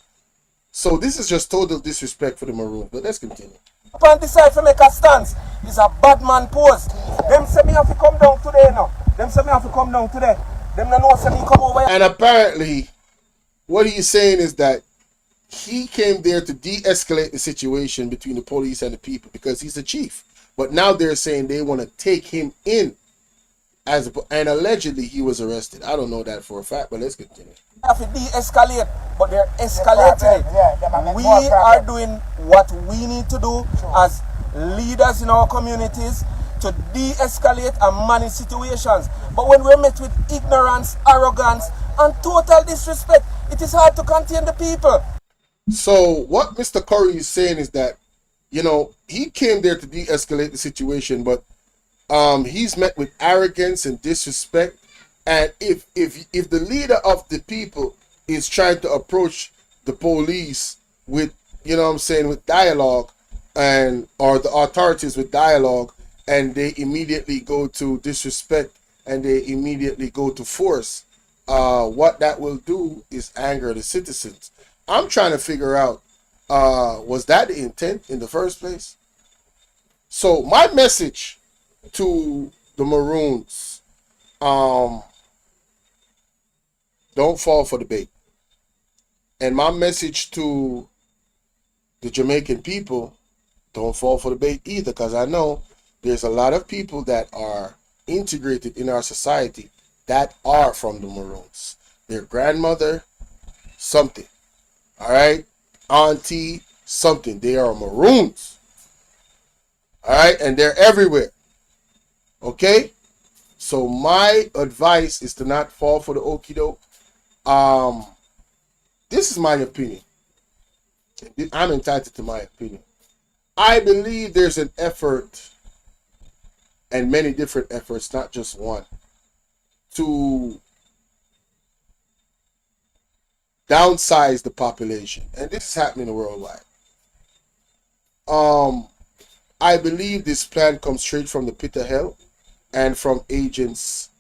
So this is just total disrespect for the Maroons. But let's continue. Upon decide to make a stance, it's a bad man pose. Them say me have to come down today now. Them say me have to come down today. Them no know say me come over here. And apparently, what he's saying is that he came there to de-escalate the situation between the police and the people because he's the chief. But now they're saying they want to take him in and allegedly he was arrested. I don't know that for a fact, but let's continue. Have to de-escalate, but they're escalating it. We are doing what we need to do as leaders in our communities to de-escalate and manage situations. But when we're met with ignorance, arrogance, and total disrespect, it is hard to contain the people. So what Mr. Currie is saying is that, he came there to de-escalate the situation, but he's met with arrogance and disrespect. And if the leader of the people is trying to approach the police with, with dialogue, or the authorities with dialogue, and they immediately go to disrespect and they immediately go to force, what that will do is anger the citizens. I'm trying to figure out, was that the intent in the first place? So my message to the Maroons, don't fall for the bait. And my message to the Jamaican people, don't fall for the bait either, because I know there's a lot of people that are integrated in our society that are from the Maroons. Their grandmother, something. All right? Auntie, something. They are Maroons. All right? And they're everywhere. Okay? So my advice is to not fall for the okie doke. This is my opinion. I'm entitled to my opinion. I believe there's an effort, and many different efforts, not just one, to downsize the population. And this is happening worldwide. I believe this plan comes straight from the pit of hell and from agents,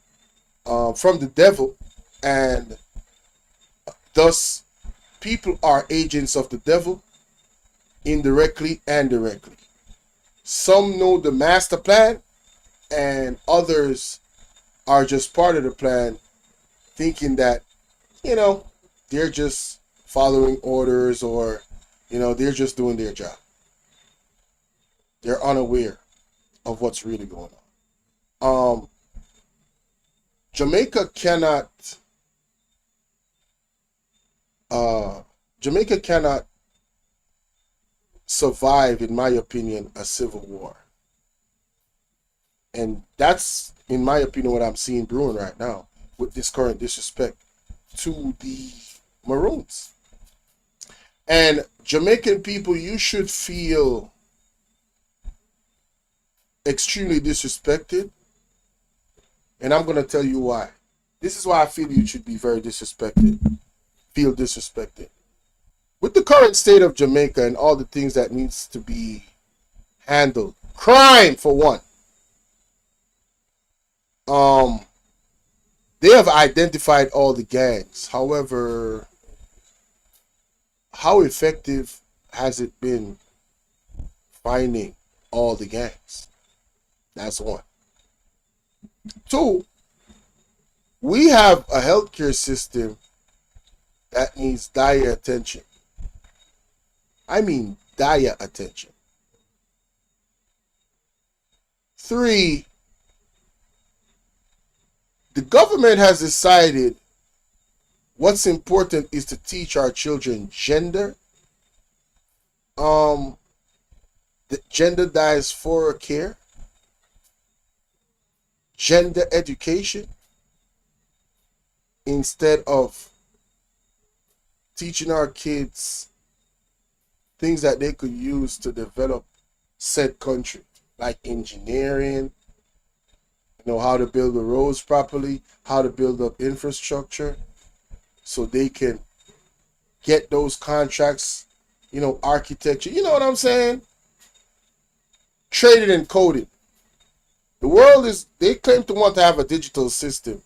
from the devil, and thus people are agents of the devil indirectly and directly. Some know the master plan and others are just part of the plan, thinking that, they're just following orders, or, they're just doing their job. They're unaware of what's really going on. Jamaica cannot survive, in my opinion, a civil war. And that's, in my opinion, what I'm seeing brewing right now with this current disrespect to the Maroons. And Jamaican people, you should feel extremely disrespected. And I'm going to tell you why. This is why I feel you should be very disrespected. Feel disrespected. With the current state of Jamaica and all the things that needs to be handled. Crime, for one. They have identified all the gangs. However, how effective has it been finding all the gangs. That's one. Two, we have a healthcare system that needs dire attention. I mean dire attention. Three, the government has decided what's important is to teach our children gender, the gender diaspora care, gender education, instead of teaching our kids things that they could use to develop said country, like engineering, how to build the roads properly, how to build up infrastructure, so they can get those contracts, architecture, you know what I'm saying? Trading and coding. The world they claim to want to have a digital system,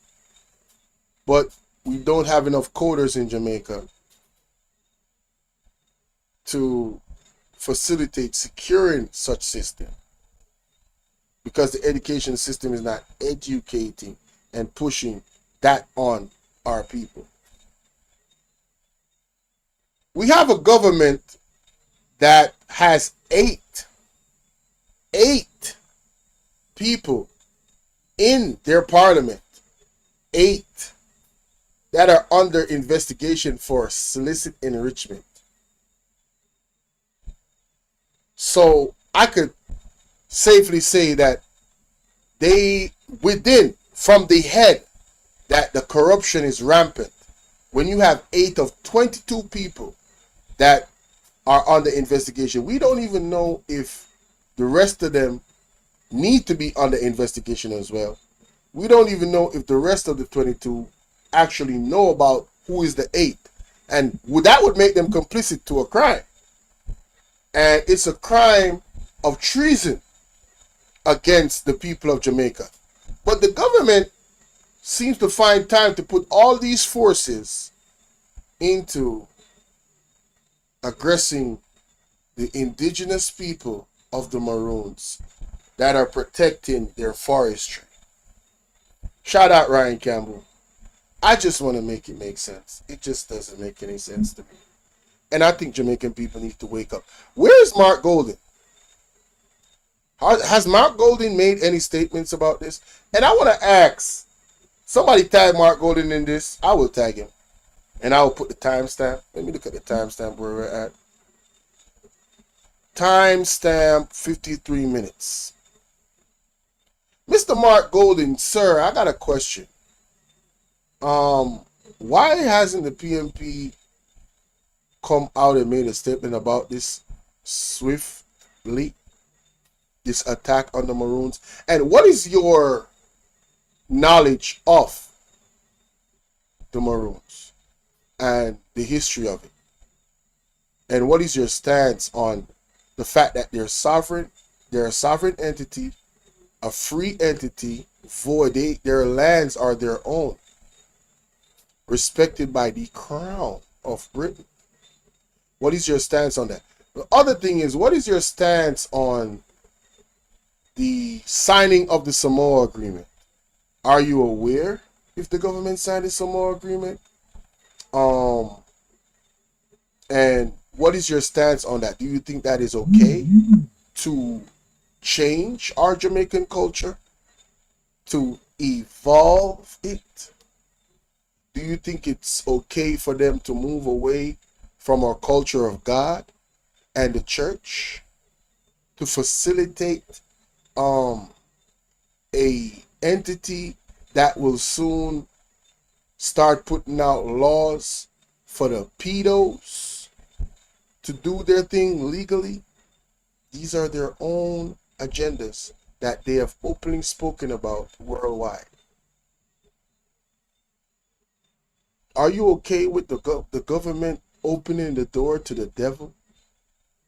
but we don't have enough coders in Jamaica to facilitate securing such system, because the education system is not educating and pushing that on our people. We have a government that has eight people in their parliament, 8 that are under investigation for illicit enrichment. So I could safely say that from the head, that the corruption is rampant. When you have 8 of 22 people that are under investigation, we don't even know if the rest of them need to be under investigation as well. We don't even know if the rest of the 22 actually know about who is the 8th, and that would make them complicit to a crime. And it's a crime of treason against the people of Jamaica. But the government seems to find time to put all these forces into aggressing the indigenous people of the Maroons that are protecting their forestry. Shout out Ryan Campbell. I just want to make it make sense. It just doesn't make any sense to me. And I think Jamaican people need to wake up. Where's Mark Golden? Has Mark Golden made any statements about this? And I want to ask, somebody tag Mark Golden in this. I will tag him. And I will put the timestamp. Let me look at the timestamp where we're at. Timestamp 53 minutes. Mr. Mark Golden, sir, I got a question. Why hasn't the PMP come out and made a statement about this swiftly, this attack on the Maroons? And what is your knowledge of the Maroons and the history of it? And what is your stance on the fact that they're sovereign, they're a sovereign entity, a free entity, their lands are their own, respected by the Crown of Britain? What is your stance on that? The other thing is, what is your stance on the signing of the Samoa Agreement? Are you aware if the government signed the Samoa Agreement? And what is your stance on that? Do you think that is okay to change our Jamaican culture, to evolve it? Do you think it's okay for them to move away from our culture of God and the church to facilitate a entity that will soon start putting out laws for the pedos to do their thing legally? These are their own agendas that they have openly spoken about worldwide. Are you okay with the government opening the door to the devil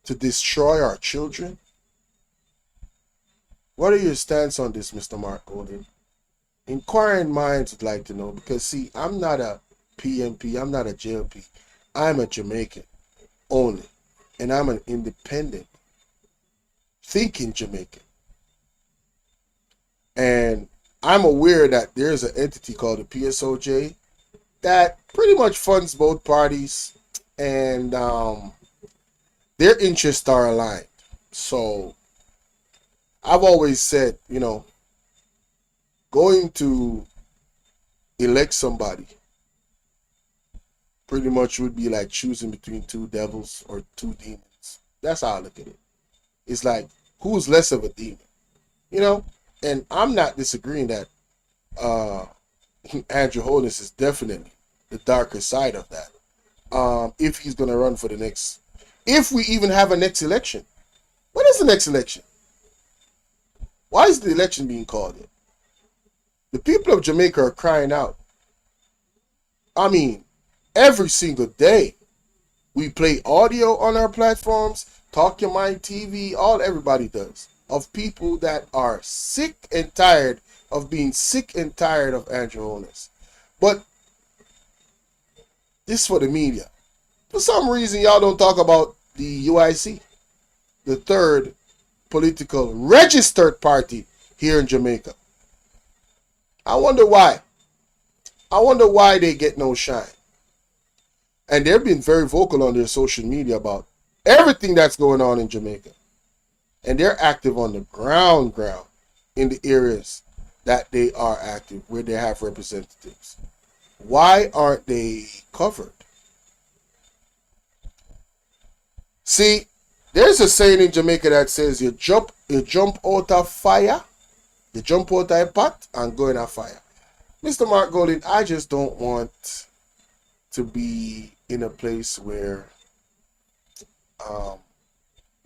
to destroy our children? What are your stance on this, Mr. Mark Golden? Inquiring minds would like to know, because see, I'm not a PMP, I'm not a JLP. I'm a Jamaican only, and I'm an independent thinking Jamaican. And I'm aware that there's an entity called the PSOJ that pretty much funds both parties, and their interests are aligned. So I've always said, going to elect somebody pretty much would be like choosing between two devils or two demons. That's how I look at it. It's like, who's less of a demon? And I'm not disagreeing that Andrew Holness is definitely the darker side of that. If he's going to run for the next, if we even have a next election. What is the next election? Why is the election being called in? The people of Jamaica are crying out. I mean, every single day we play audio on our platforms, Talk Your Mind TV, everybody does, of people that are sick and tired of being sick and tired of Andrew Holness. But this is for the media. For some reason, y'all don't talk about the UIC, the third political registered party here in Jamaica. I wonder why. I wonder why they get no shine. And they've been very vocal on their social media about everything that's going on in Jamaica. And they're active on the ground in the areas that they are active, where they have representatives. Why aren't they covered? See, there's a saying in Jamaica that says you jump out of fire, you jump out of a pot and go in a fire. Mr. Mark Golding, I just don't want to be in a place where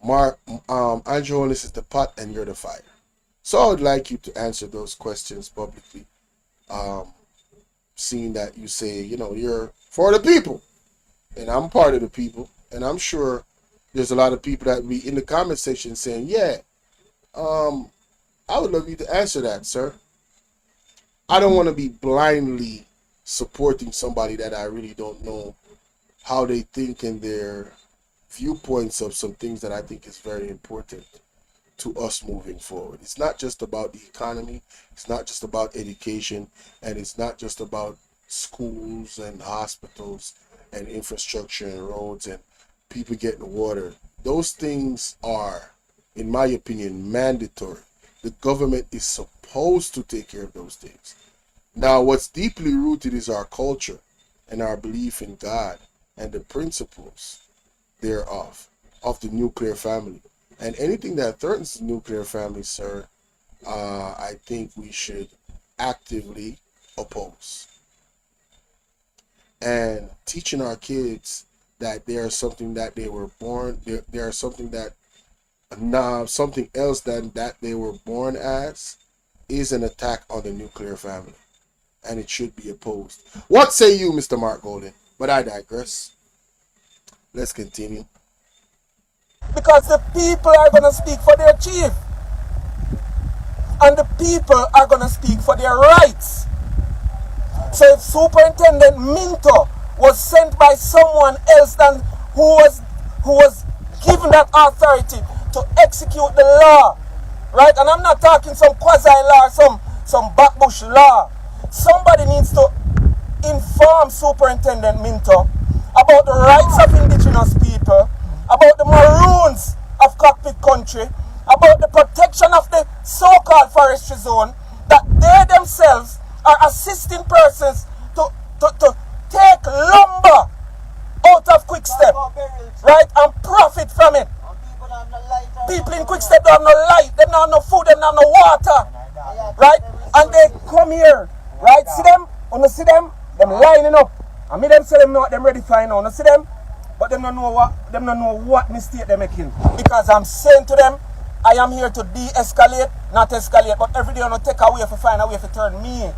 Andrew Holness is the pot and you're the fire. So I would like you to answer those questions publicly. Seeing that you say, you're for the people. And I'm part of the people. And I'm sure there's a lot of people that be in the comment section saying, yeah, I would love you to answer that, sir. I don't want to be blindly supporting somebody that I really don't know how they think and their viewpoints of some things that I think is very important to us moving forward. It's not just about the economy, it's not just about education, and it's not just about schools and hospitals and infrastructure and roads and people getting water. Those things are, in my opinion, mandatory. The government is supposed to take care of those things. Now, what's deeply rooted is our culture and our belief in God and the principles thereof, of the nuclear family. And anything that threatens the nuclear family, sir, I think we should actively oppose. And teaching our kids that they are something that they were born, they are something that, something else than that they were born as, is an attack on the nuclear family. And it should be opposed. What say you, Mr. Mark Golden? But I digress. Let's continue. Because the people are going to speak for their chief. And the people are going to speak for their rights. So if Superintendent Minto was sent by someone else than who was given that authority to execute the law, right? And I'm not talking some quasi law, some backbush law. Somebody needs to inform Superintendent Minto about the rights of Indigenous people, about the Maroons of Cockpit Country, about the protection of the so-called forestry zone, that they themselves are assisting persons to take lumber out of Quickstep, right, and profit from it. People in Quickstep don't have no light, they don't have no food, they don't have no water, right? And they come here, right? See them? When you see them lining up. I mean them say them know what them ready for now. You see them? But them don't know what mistake they're making. Because I'm saying to them, I am here to de-escalate, not escalate. But every day I'm going to take away to find a way to turn me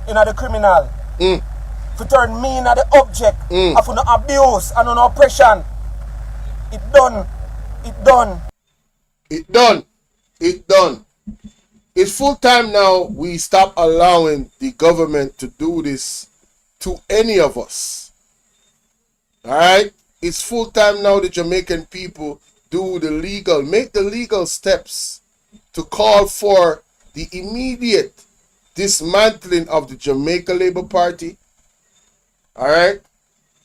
into the criminal. To turn me into the object of an abuse and an oppression. It done. It done. It done. It done. It's full time now. We stop allowing the government to do this to any of us. Alright? It's full time now. The Jamaican people make the legal steps to call for the immediate dismantling of the Jamaica Labour Party. All right?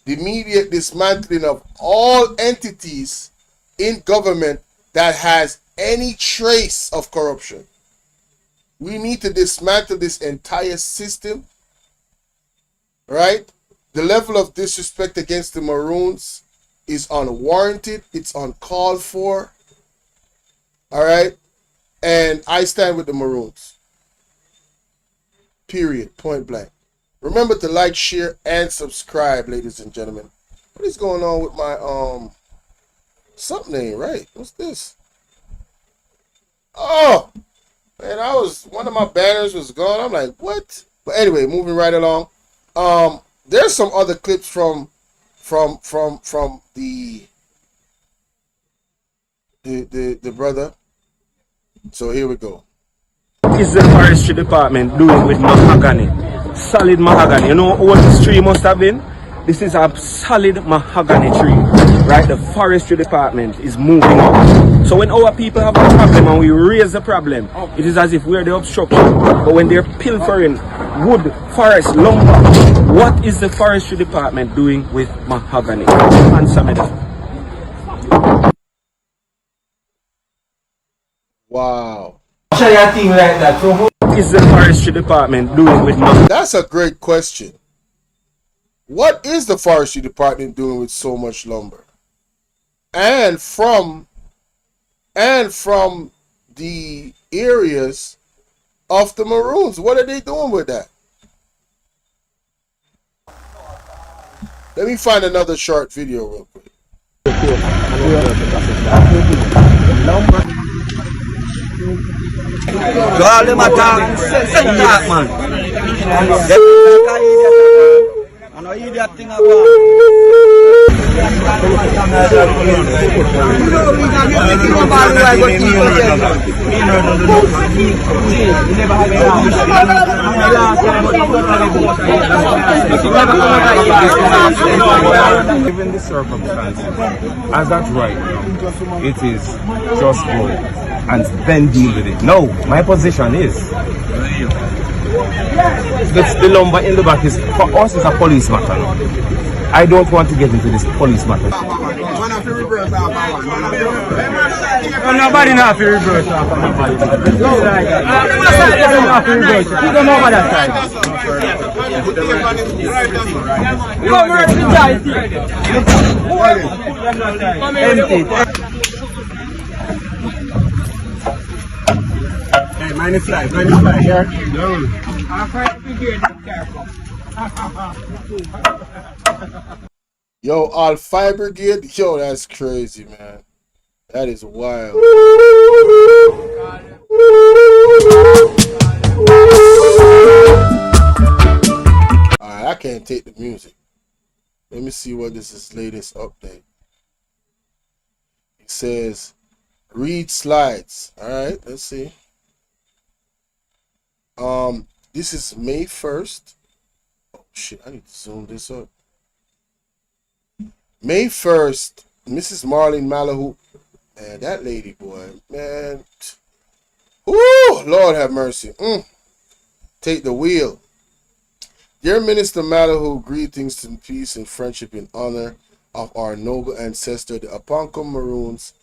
The immediate dismantling of all entities in government that has any trace of corruption. We need to dismantle this entire system, right? The level of disrespect against the Maroons is unwarranted. It's uncalled for, all right? And I stand with the Maroons. Period. Point blank. Remember to like, share, and subscribe, ladies and gentlemen. What is going on with my something ain't right? What's this? Oh man, one of my banners was gone. I'm like, what? But anyway, moving right along. There's some other clips from the brother. So here we go. Is the forestry department doing with mahogany? Solid mahogany. You know what this tree must have been? This is a solid mahogany tree, right? The forestry department is moving up. So when our people have a problem and we raise the problem, it is as if we're the obstruction. But when they're pilfering wood, forest, lumber, what is the forestry department doing with mahogany? Answer me that. Wow. What is the forestry department doing with mahogany? That's a great question. What is the forestry department doing with so much lumber? And from the areas of the Maroons, what are they doing with that? Let me find another short video real quick. Given the circumstances, as that right now, it is just go and then deal with it. No, my position is the lumber in the back is for us is a police matter now. I don't want to get into this police matter. Nobody not to reverse off of nobody. You don't know about that side. You don't know Hey, mind fly here. Yo, all fire brigade. Yo, that's crazy, man. That is wild. Alright, I can't take the music. Let me see what this is latest update. It says read slides. Alright, let's see. This is May 1st. Oh shit, I need to zoom this up. May 1st, Mrs. Marlene Malahoo. Man, that lady, boy, man. Ooh, Lord have mercy. Take the wheel. Dear Minister Malahoo, greetings to peace and friendship in honor of our noble ancestor, the Aponkum Maroons.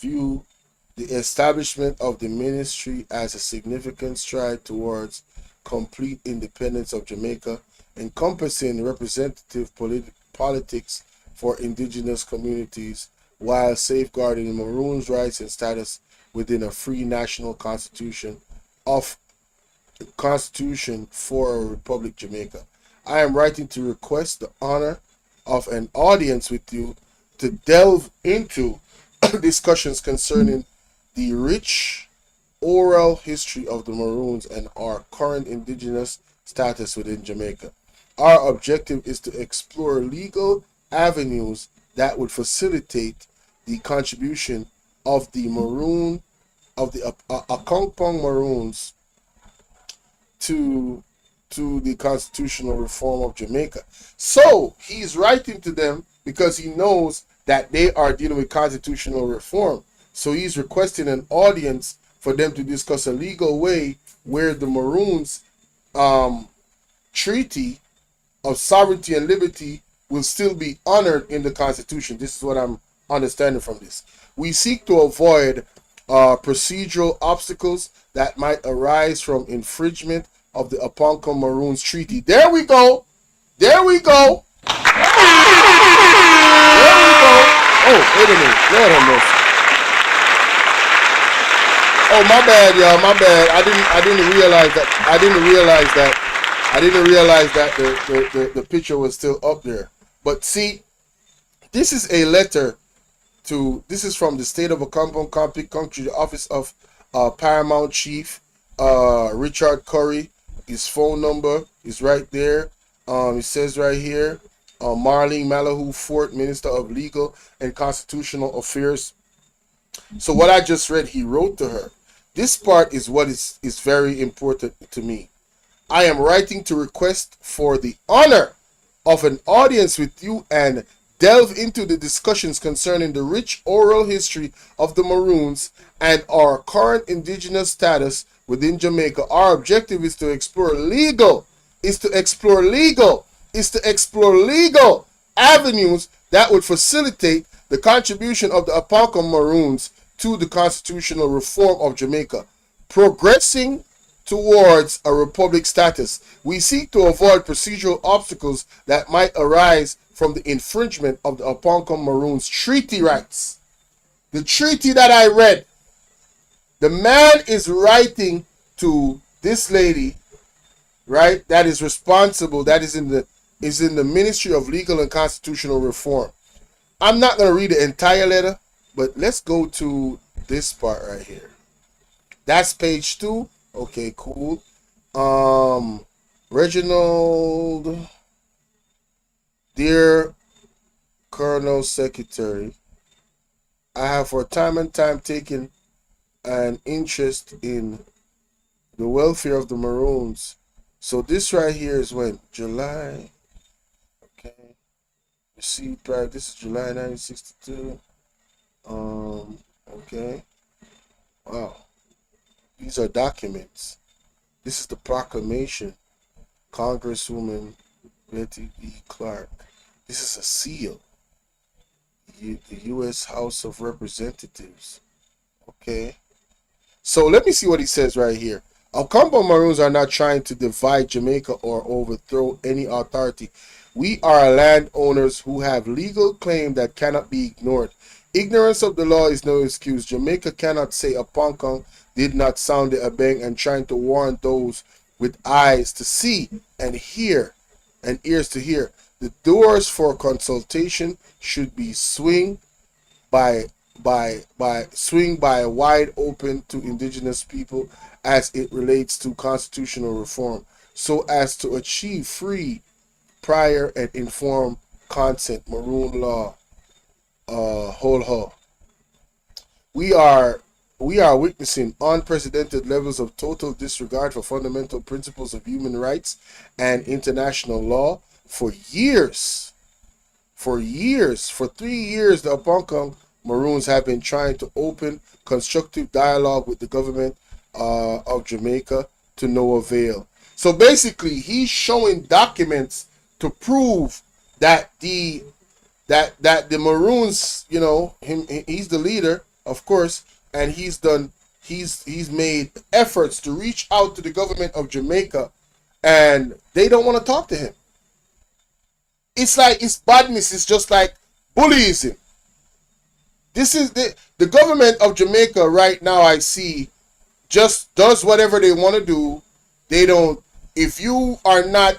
View the establishment of the ministry as a significant stride towards complete independence of Jamaica, encompassing representative politics for indigenous communities while safeguarding Maroons' rights and status within a free national constitution for a Republic Jamaica. I am writing to request the honor of an audience with you to delve into discussions concerning the rich oral history of the Maroons and our current indigenous status within Jamaica. Our objective is to explore legal avenues that would facilitate the contribution of the Akonkpong Maroons to the constitutional reform of Jamaica. So he's writing to them because he knows that they are dealing with constitutional reform. So he's requesting an audience for them to discuss a legal way where the Maroons treaty of sovereignty and liberty will still be honored in the Constitution. This is what I'm understanding from this. We seek to avoid procedural obstacles that might arise from infringement of the Aponcom Maroons Treaty. There we go. There we go. There we go. Oh, wait a minute. Lord have mercy. Oh, my bad, y'all. My bad. I didn't realize that. I didn't realize that the picture was still up there. But see, this is a letter to. This is from the state of Aponcom Country, the office of Paramount Chief Richard Currie. His phone number is right there. It says right here, Marlene Malahoo Fort, Minister of Legal and Constitutional Affairs. So what I just read, he wrote to her. This part is what is very important to me. I am writing to request for the honor of an audience with you and delve into the discussions concerning the rich oral history of the Maroons and our current indigenous status within Jamaica. Our objective is to explore legal avenues that would facilitate the contribution of the Aponcom Maroons to the constitutional reform of Jamaica, progressing towards a republic status. We seek to avoid procedural obstacles that might arise from the infringement of the Aponcom Maroons treaty rights. The treaty that I read, the man is writing to this lady, right, that is responsible, that is in the Ministry of Legal and Constitutional Reform. I'm not going to read the entire letter, but let's go to this part right here. That's page 2. Okay, cool. Reginald, dear Colonel Secretary, I have for time and time taken an interest in the welfare of the Maroons. So this right here is when? July. Okay. Received prior. This is July 1962. Okay. Wow. These are documents. This is the proclamation. Congresswoman Betty B. Clark. This is a seal. The U.S. House of Representatives. Okay. So let me see what he says right here. Aponcom Maroons are not trying to divide Jamaica or overthrow any authority. We are landowners who have legal claim that cannot be ignored. Ignorance of the law is no excuse. Jamaica cannot say Aponcom did not sound the abeng and trying to warn those with eyes to see and hear and ears to hear. The doors for consultation should be swing by wide open to indigenous people as it relates to constitutional reform, so as to achieve free, prior, and informed consent. Maroon law, whole. We are witnessing unprecedented levels of total disregard for fundamental principles of human rights and international law for years. For 3 years, the Aponcom Maroons have been trying to open constructive dialogue with the government of Jamaica to no avail. So basically, he's showing documents to prove that the Maroons, you know, he's the leader, of course, and he's made efforts to reach out to the government of Jamaica, and they don't want to talk to him. It's like his badness is just like bullyism. This is the government of Jamaica right now, I see, just does whatever they want to do. They don't, if you are not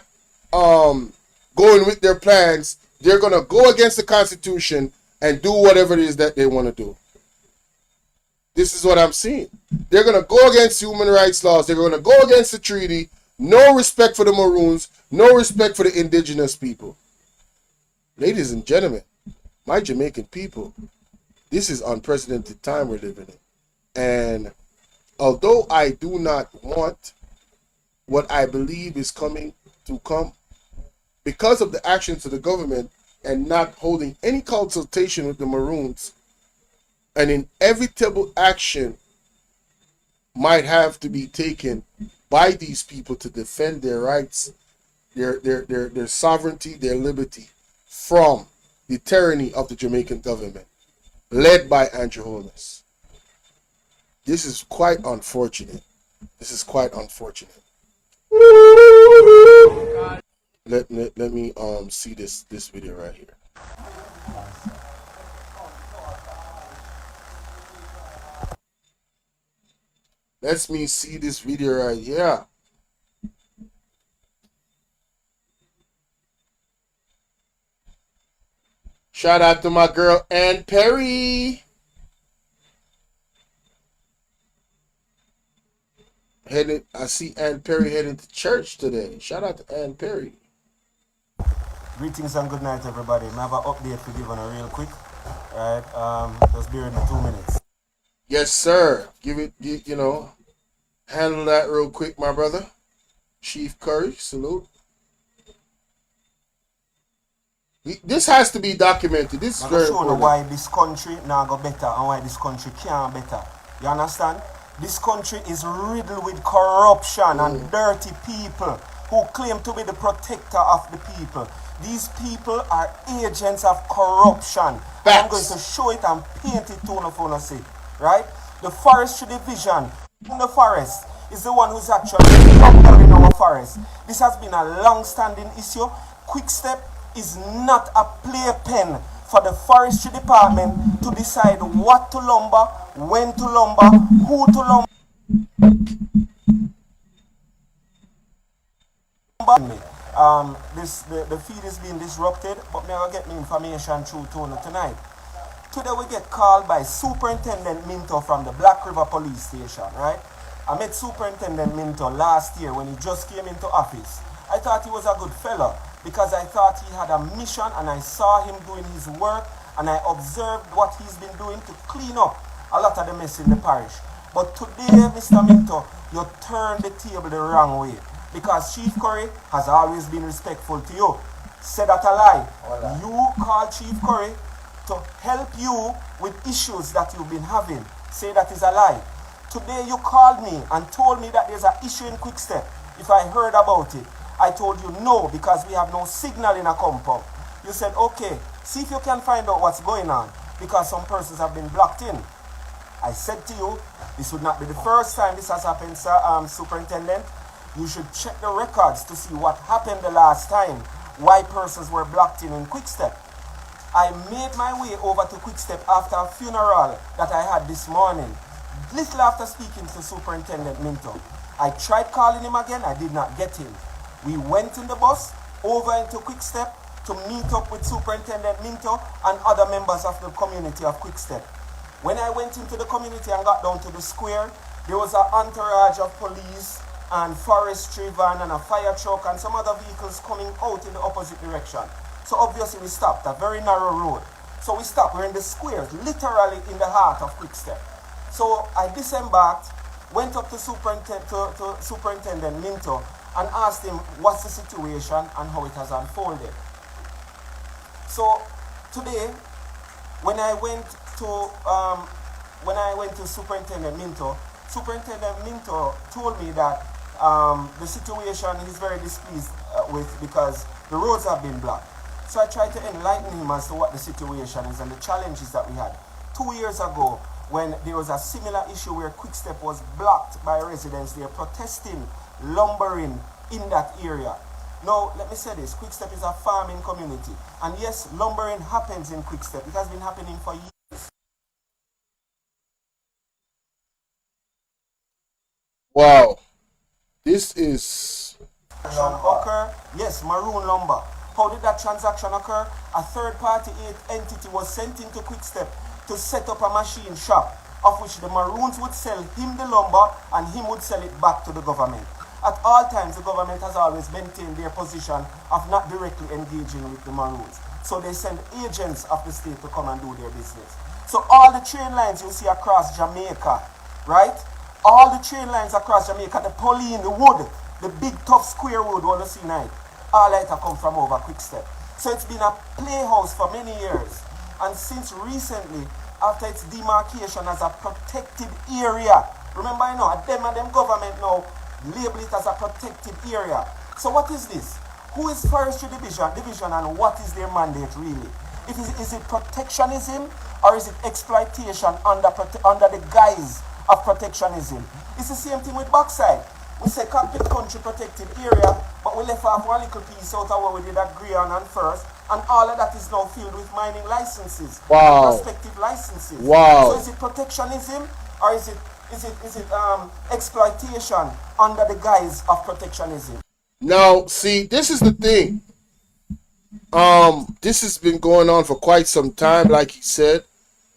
going with their plans, they're going to go against the Constitution and do whatever it is that they want to do. This is what I'm seeing. They're going to go against human rights laws. They're going to go against the treaty. No respect for the Maroons. No respect for the indigenous people. Ladies and gentlemen, my Jamaican people, this is unprecedented time we're living in. And although I do not want what I believe is coming to come, because of the actions of the government, and not holding any consultation with the Maroons, an inevitable action might have to be taken by these people to defend their rights, their sovereignty, their liberty from the tyranny of the Jamaican government, led by Andrew Holness. This is quite unfortunate. This is quite unfortunate. Let me see this video right here. Let me see this video right here. Shout out to my girl Ann Perry. I see Ann Perry heading to church today. Shout out to Ann Perry. Greetings and good night, everybody. I have an update to give on a real quick. Right, just bear in the 2 minutes. Yes, sir. Give it, you know, handle that real quick, my brother. Cheif Currie, salute. This has to be documented. This is very important. Why this country now go better and why this country can't better. You understand? This country is riddled with corruption and dirty people who claim to be the protector of the people. These people are agents of corruption. I'm going to show it and paint it to you see. Right? The Forestry Division in the forest is the one who's actually in our forest. This has been a long-standing issue. Quick Step is not a playpen for the Forestry Department to decide what to lumber, when to lumber, who to lumber. The feed is being disrupted, but me will get me information through Tona tonight. Today we get called by Superintendent Minto from the Black River Police Station, right? I met Superintendent Minto last year when he just came into office. I thought he was a good fellow because I thought he had a mission and I saw him doing his work and I observed what he's been doing to clean up a lot of the mess in the parish. But today, Mr. Minto, you turned the table the wrong way because Cheif Currie has always been respectful to you. Say that a lie. You called Cheif Currie to help you with issues that you've been having. Say that is a lie. Today you called me and told me that there's an issue in Quick Step. If I heard about it, I told you no because we have no signal in a compound. You said, okay, see if you can find out what's going on because some persons have been blocked in. I said to you, this would not be the first time this has happened, sir, Superintendent. You should check the records to see what happened the last time, why persons were blocked in Quick Step. I made my way over to Quick Step after a funeral that I had this morning. Little after speaking to Superintendent Minto. I tried calling him again, I did not get him. We went in the bus over into Quick Step to meet up with Superintendent Minto and other members of the community of Quick Step. When I went into the community and got down to the square, there was an entourage of police and forestry van and a fire truck and some other vehicles coming out in the opposite direction. So obviously we stopped, a very narrow road. So we stopped, we're in the squares, literally in the heart of Quick Step. So I disembarked, went up to Superintendent Minto and asked him what's the situation and how it has unfolded. So today, when I went to Superintendent Minto told me that the situation he's very displeased with because the roads have been blocked. So I tried to enlighten him as to what the situation is and the challenges that we had. 2 years ago, when there was a similar issue where Quick Step was blocked by residents, they are protesting lumbering in that area. Now, let me say this, Quick Step is a farming community. And yes, lumbering happens in Quick Step. It has been happening for years. Wow. This is... Occur? Yes, Maroon lumber. How did that transaction occur? A third-party entity was sent into Quick Step to set up a machine shop, of which the Maroons would sell him the lumber and him would sell it back to the government. At all times, the government has always maintained their position of not directly engaging with the Maroons. So they send agents of the state to come and do their business. So all the train lines you see across Jamaica, right? All the train lines across Jamaica, the Pauline, the wood, the big tough square wood, what you see now, all that come from over Quick Step. So it's been a playhouse for many years. And since recently, after its demarcation as a protected area, remember, you know, them government now label it as a protected area. So what is this? Who is Forestry Division and what is their mandate really? Is it protectionism or is it exploitation under the guise of protectionism? It's the same thing with backside. We say cockpit country protected area, but we left off one little piece out of what we did agree on first, and all of that is now filled with mining licenses, Wow. and prospective licenses. Wow. So is it protectionism or is it exploitation under the guise of protectionism? Now, see, this is the thing. This has been going on for quite some time, like he said,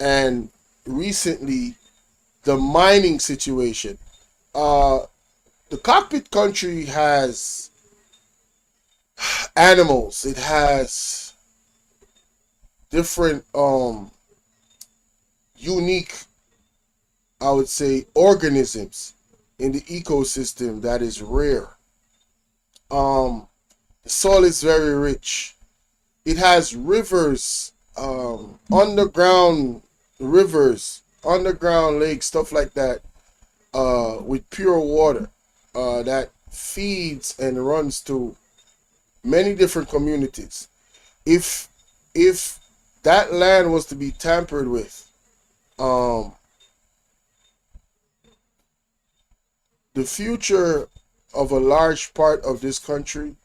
and recently, the mining situation. The cockpit country has animals. It has different, unique, I would say, organisms in the ecosystem that is rare. The soil is very rich. It has rivers, underground rivers, underground lakes, stuff like that, with pure water, that feeds and runs to many different communities. If that land was to be tampered with, the future of a large part of this country,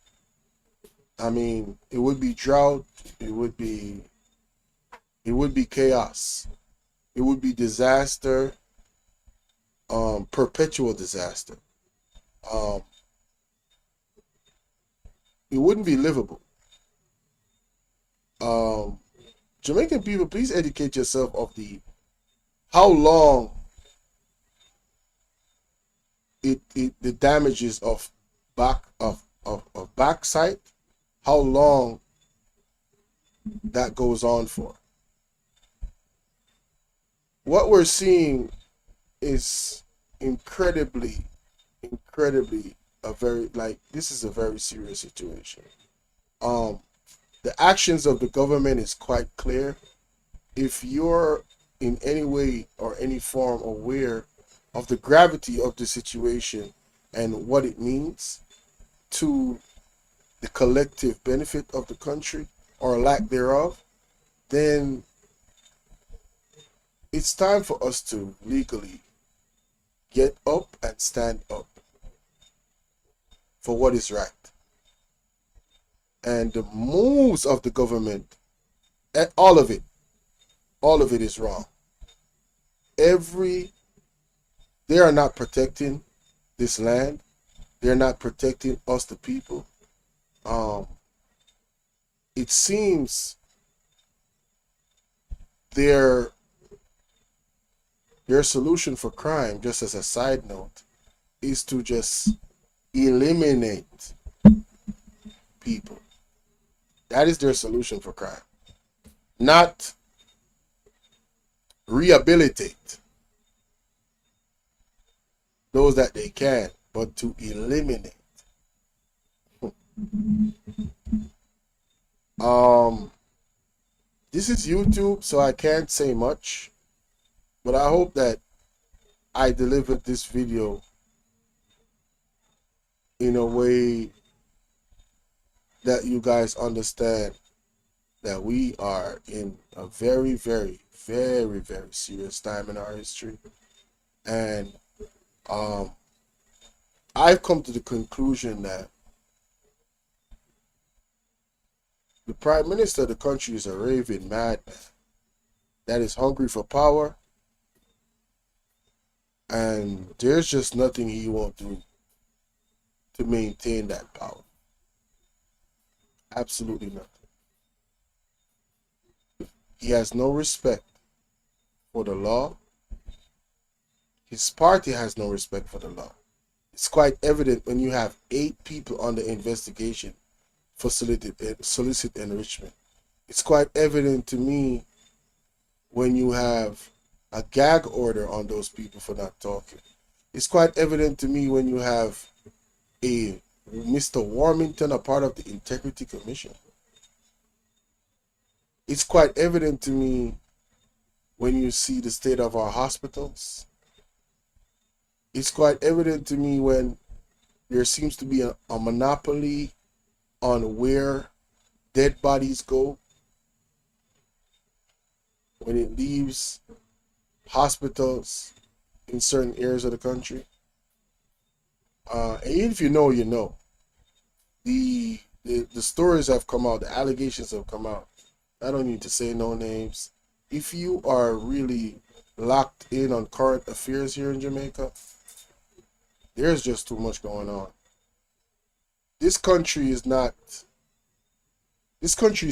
I mean, it would be drought, it would be chaos, it would be disaster, perpetual disaster. It wouldn't be livable. Jamaican people, please educate yourself of how long the damages of backside, how long that goes on for. What we're seeing is incredibly this is a very serious situation. The actions of the government is quite clear. If you're in any way or any form aware of the gravity of the situation and what it means to the collective benefit of the country or lack thereof, then it's time for us to legally get up and stand up for what is right. And the moves of the government, all of it is wrong. They are not protecting this land. They're not protecting us, the people. It seems their solution for crime, just as a side note, is to just eliminate people. That is their solution for crime. Not rehabilitate those that they can, but to eliminate. This is YouTube, so I can't say much, but I hope that I delivered this video in a way that you guys understand that we are in a very, very, very, very serious time in our history. And I've come to the conclusion that the Prime Minister of the country is a raving madman that is hungry for power, and there's just nothing he won't do to maintain that power. Absolutely nothing. He has no respect for the law. His party has no respect for the law. It's quite evident when you have 8 people under investigation for solicit enrichment. It's quite evident to me when you have a gag order on those people for not talking. It's quite evident to me when you have a Mr. Warmington, a part of the Integrity Commission. It's quite evident to me when you see the state of our hospitals. It's quite evident to me when there seems to be a monopoly on where dead bodies go when it leaves hospitals in certain areas of the country. And if you know, you know. The stories have come out, the allegations have come out. I don't need to say no names. If you are really locked in on current affairs here in Jamaica, there's just too much going on. This country is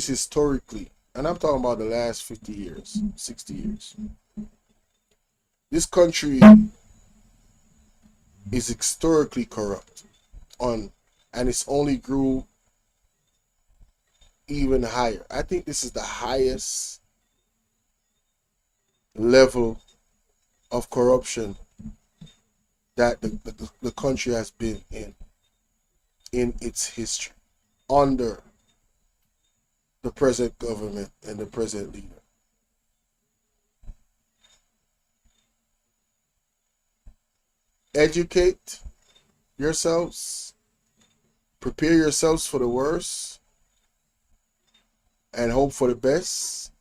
historically, and I'm talking about the last 50 years, 60 years. This country is historically corrupt and it's only grew even higher. I think this is the highest level of corruption that the country has been in its history under the present government and the present leader. Educate yourselves, prepare yourselves for the worst, and hope for the best.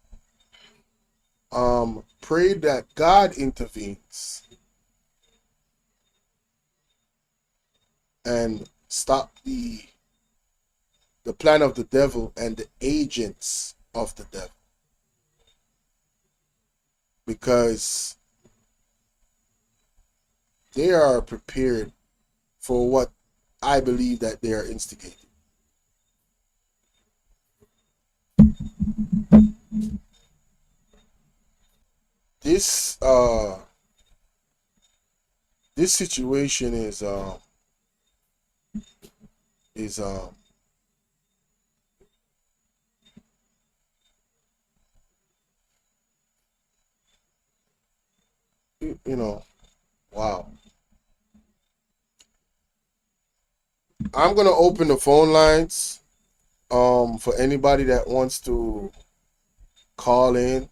Pray that God intervenes and stop the plan of the devil and the agents of the devil, because they are prepared for what I believe that they are instigating. This situation is you know, wow. I'm gonna open the phone lines for anybody that wants to call in.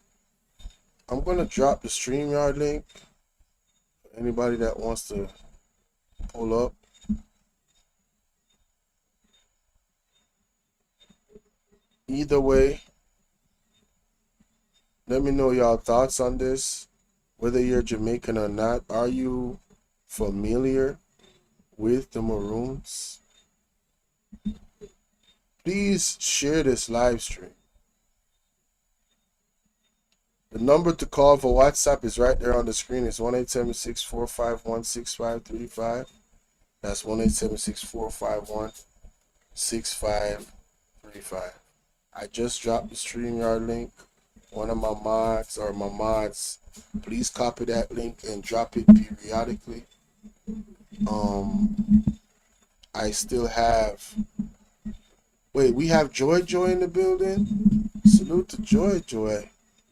I'm gonna drop the StreamYard link for anybody that wants to pull up. Either way, let me know y'all thoughts on this, whether you're Jamaican or not. Are you familiar with the Maroons? Please share this live stream. The number to call for WhatsApp is right there on the screen. It's 1-876-451-6535. That's 1-876-451-6535. I just dropped the StreamYard link. One of my mods, please copy that link and drop it periodically. I still have... Wait, we have Joy in the building? Salute to Joy.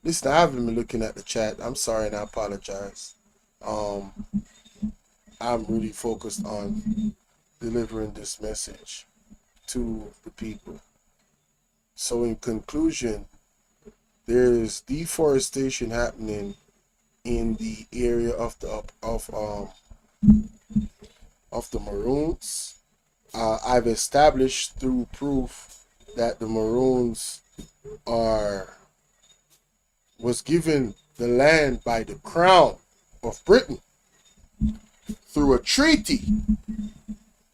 Listen, I haven't been looking at the chat. I'm sorry and I apologize. I'm really focused on delivering this message to the people. So in conclusion, there's deforestation happening in the area of the Maroons. I've established through proof that the Maroons was given the land by the Crown of Britain through a treaty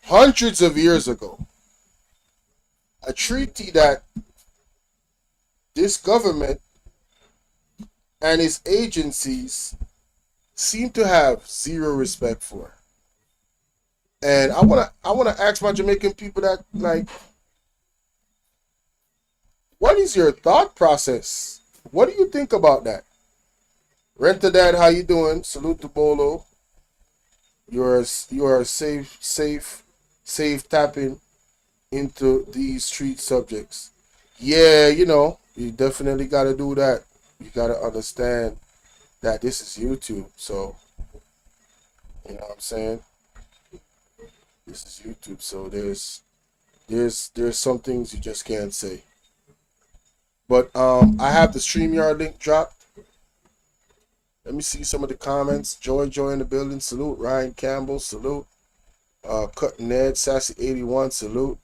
hundreds of years ago. A treaty that this government and its agencies seem to have zero respect for. And I wanna ask my Jamaican people that, like, what is your thought process? What do you think about that? Renta Dad, how you doing? Salute to Bolo. You are safe tapping into these street subjects. Yeah, you definitely got to do that. You got to understand that this is YouTube, so you know what I'm saying. This is YouTube, so there's some things you just can't say. But I have the StreamYard link dropped. Let me see some of the comments. Joy in the building. Salute. Ryan Campbell. Salute. Cutting Ned. Sassy81. Salute.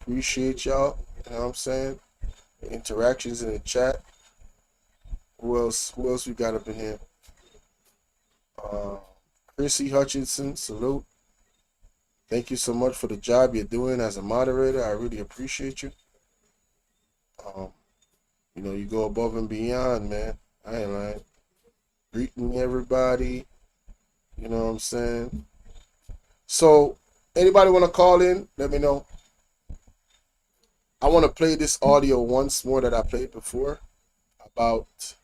Appreciate y'all. You know what I'm saying? Interactions in the chat. Who else we got up in here? Chrissy Hutchinson. Salute. Thank you so much for the job you're doing as a moderator. I really appreciate you. You know, you go above and beyond, man. I ain't lying. Greeting everybody. You know what I'm saying? So, anybody want to call in? Let me know. I want to play this audio once more that I played before about,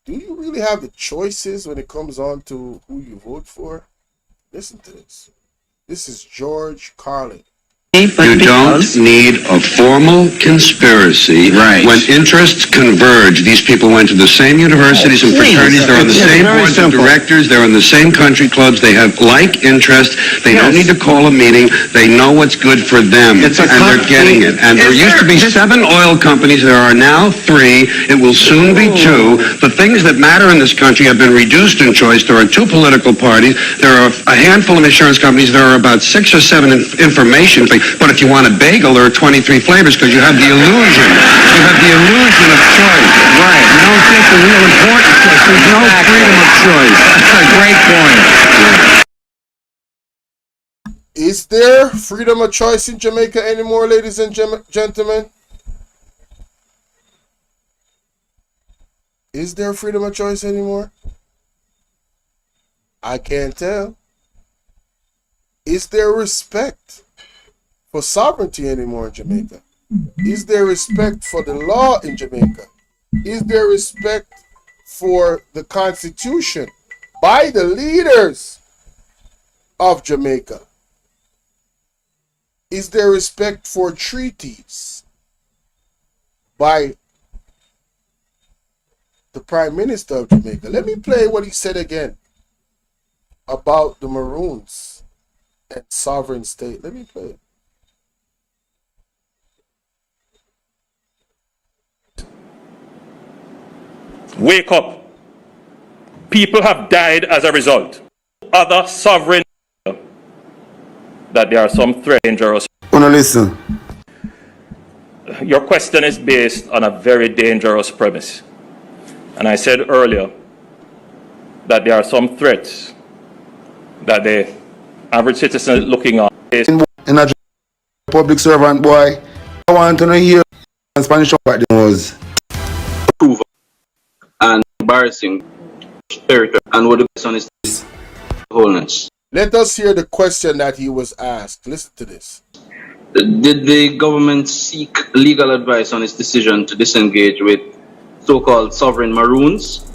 do you really have the choices when it comes on to who you vote for? Listen to this. This is George Carlin. You don't need a formal conspiracy. Right. When interests converge, these people went to the same universities and fraternities, they're on the same boards of directors, they're in the same country clubs, they have like interests, they don't need to call a meeting, they know what's good for them, and they're getting it. And there used to be 7 oil companies, there are now 3, it will soon be 2. The things that matter in this country have been reduced in choice. There are 2 political parties, there are a handful of insurance companies, there are about 6 or 7 information things. But if you want a bagel, there are 23 flavors because you have the illusion. You have the illusion of choice. Right. You don't think the real important choice. There's no freedom of choice. That's a great point. Is there freedom of choice in Jamaica anymore, ladies and gentlemen? Is there freedom of choice anymore? I can't tell. Is there respect for sovereignty anymore in Jamaica? Is there respect for the law in Jamaica? Is there respect for the Constitution by the leaders of Jamaica? Is there respect for treaties by the Prime Minister of Jamaica? Let me play what he said again about the Maroons and sovereign state. Let me play it. Wake up. People have died as a result. Other sovereign that there are some threat dangerous. Wanna listen? Your question is based on a very dangerous premise. And I said earlier that there are some threats that the average citizen is looking on. In a public servant, boy, I want to hear Spanish what it was. And embarrassing territory and what the question is Holness. Let us hear the question that he was asked. Listen to this. Did the government seek legal advice on its decision to disengage with so-called sovereign Maroons?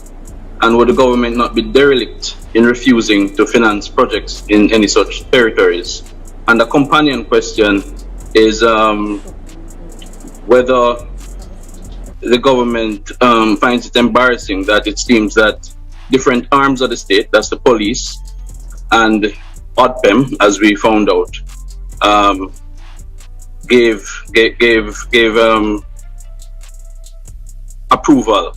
And would the government not be derelict in refusing to finance projects in any such territories? And the companion question is whether the government finds it embarrassing that it seems that different arms of the state, that's the police and ODPEM, as we found out, gave approval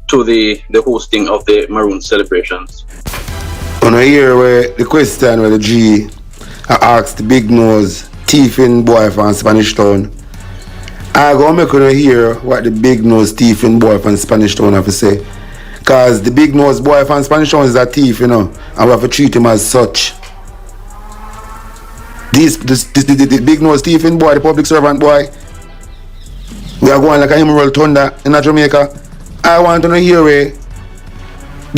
to the hosting of the Maroon celebrations. On a year where the question where the G asked the big nose thiefing boy from Spanish Town, I go make you hear what the big nose thiefing boy from Spanish Town have to say. Cause the big nose boy from Spanish Town is a thief, you know, and we have to treat him as such. The big nose thiefing boy, the public servant boy, we are going like a emerald thunder in Jamaica. I want to hear the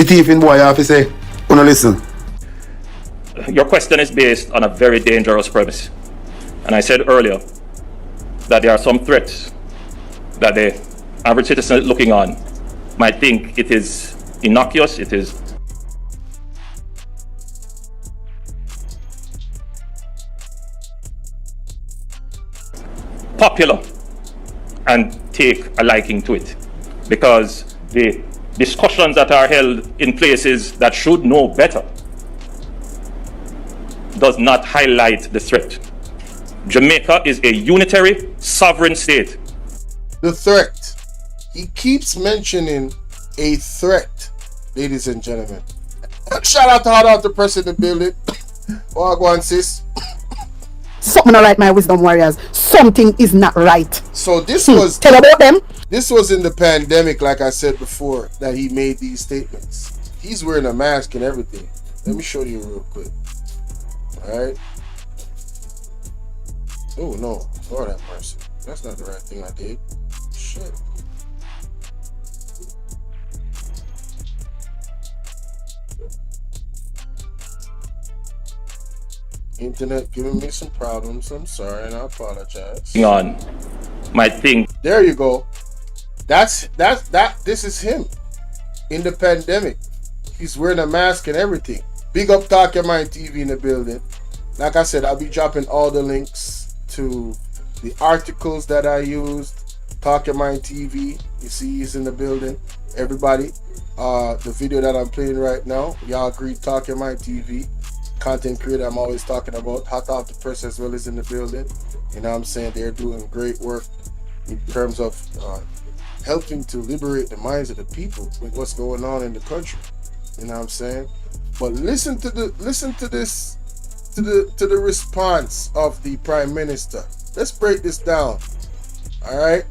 thiefing boy have to say. Wanna listen? Your question is based on a very dangerous premise. And I said earlier that there are some threats that the average citizen looking on might think it is innocuous, it is popular, and take a liking to it. Because the discussions that are held in places that should know better does not highlight the threat. Jamaica is a unitary, sovereign state. The threat. He keeps mentioning a threat, ladies and gentlemen. Shout out to Hot Out the Press in the building. Oh, go on, sis. Something not right, my wisdom warriors. Something is not right. So this was tell about them. This was in the pandemic, like I said before, that he made these statements. He's wearing a mask and everything. Let me show you real quick. Alright. Oh no, Lord have mercy. That's not the right thing I did. Shit. Internet giving me some problems. I'm sorry and I apologize. On my thing. There you go. This is him in the pandemic. He's wearing a mask and everything. Big up Talk Your Mind TV in the building. Like I said, I'll be dropping all the links to the articles that I used. Talk Your Mind TV. You see he's in the building. Everybody, the video that I'm playing right now, y'all agree, Talk Your Mind TV. Content creator I'm always talking about. Hot Off the Press as well as in the building. You know what I'm saying? They're doing great work in terms of helping to liberate the minds of the people with what's going on in the country. You know what I'm saying? But listen to the response of the Prime Minister. Let's break this down. Alright?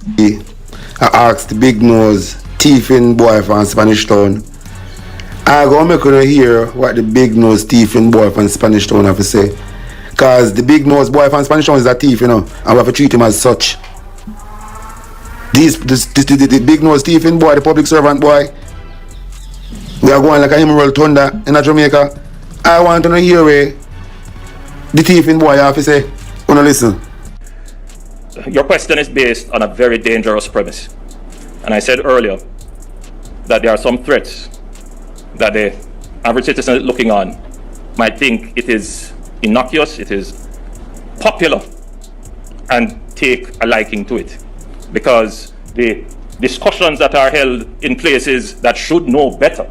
I asked the big nose thiefing boy from Spanish Town. I go make you hear what the big nose thiefing boy from Spanish Town have to say. Cause the big nose boy from Spanish Town is a thief, you know, and we have to treat him as such. The big nose thiefing boy, the public servant boy, we are going like a emerald thunder in Jamaica. I want to hear the thiefing boy have to say. Wanna listen? Your question is based on a very dangerous premise. And I said earlier that there are some threats that the average citizen looking on might think it is innocuous, it is popular, and take a liking to it. Because the discussions that are held in places that should know better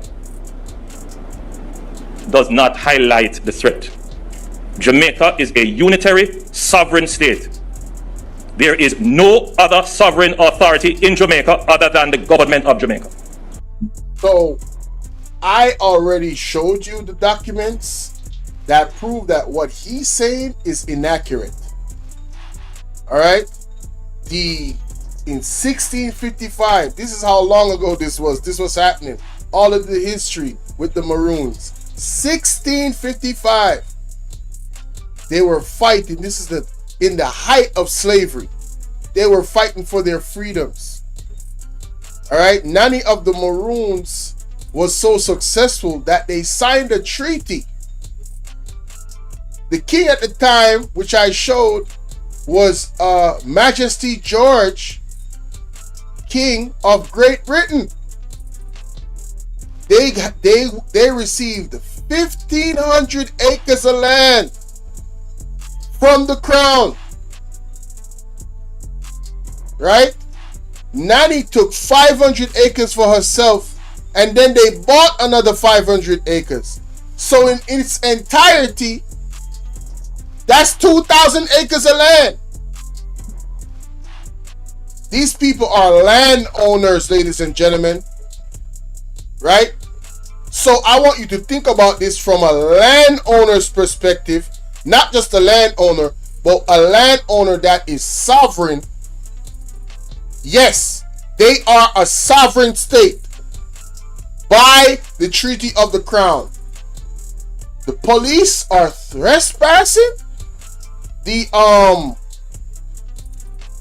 does not highlight the threat. Jamaica is a unitary, sovereign state. There is no other sovereign authority in Jamaica other than the government of Jamaica. So, I already showed you the documents that prove that what he's saying is inaccurate. Alright? In 1655, this is how long ago this was happening. All of the history with the Maroons. 1655. They were fighting. This is in the height of slavery. They were fighting for their freedoms. Alright? None of the Maroons was so successful that they signed a treaty. The king at the time, which I showed, was Majesty George, King of Great Britain. They received 1,500 acres of land from the crown. Right? Nanny took 500 acres for herself, and then they bought another 500 acres. So in its entirety, that's 2,000 acres of land. These people are landowners, ladies and gentlemen. Right? So I want you to think about this from a landowner's perspective. Not just a landowner, but a landowner that is sovereign. Yes, they are a sovereign state by the Treaty of the Crown. The police are trespassing.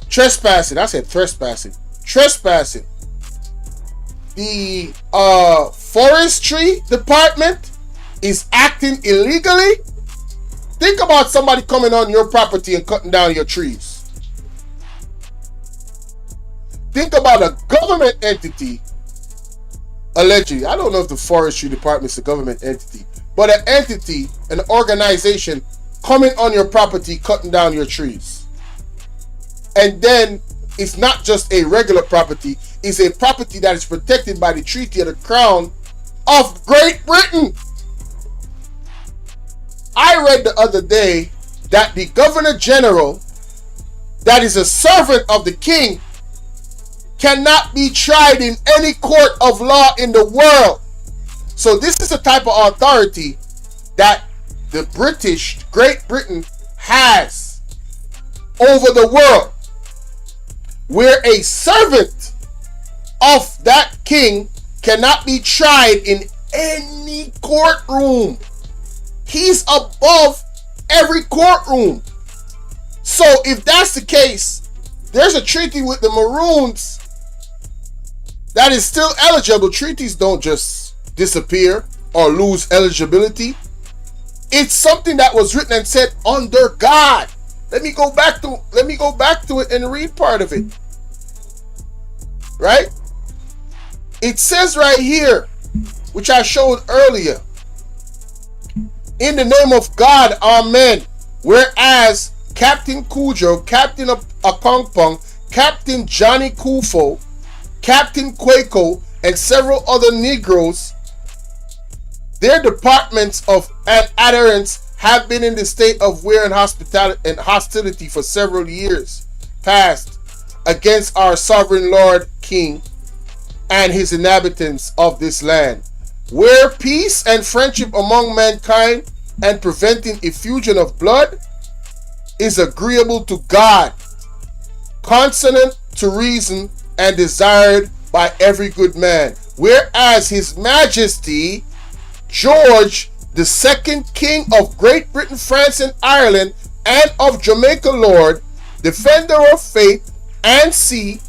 Trespassing. I said trespassing. Trespassing. The Forestry Department is acting illegally. Think about somebody coming on your property and cutting down your trees. Think about a government entity, allegedly. I don't know if the Forestry Department is a government entity, but an entity, an organization coming on your property, cutting down your trees. And then it's not just a regular property, it's a property that is protected by the Treaty of the Crown of Great Britain. I read the other day that the Governor General that is a servant of the king cannot be tried in any court of law in the world. So this is the type of authority that the Great Britain has over the world, where a servant of that king cannot be tried in any courtroom. He's above every courtroom. So if that's the case, there's a treaty with the Maroons that is still eligible. Treaties don't just disappear or lose eligibility. It's something that was written and said under God. Let me go back to it and read part of it. Right? It says right here, which I showed earlier, in the name of God, amen. Whereas Captain Cujo, Captain Akongpong, Captain Johnny Kufo, Captain Quaco, and several other Negroes, their departments of and adherents have been in the state of war and hostility for several years past against our sovereign Lord King and his inhabitants of this land, where peace and friendship among mankind and preventing effusion of blood is agreeable to God, consonant to reason, and desired by every good man. Whereas His Majesty George the Second, King of Great Britain, France, and Ireland, and of Jamaica, Lord, defender of faith and sea,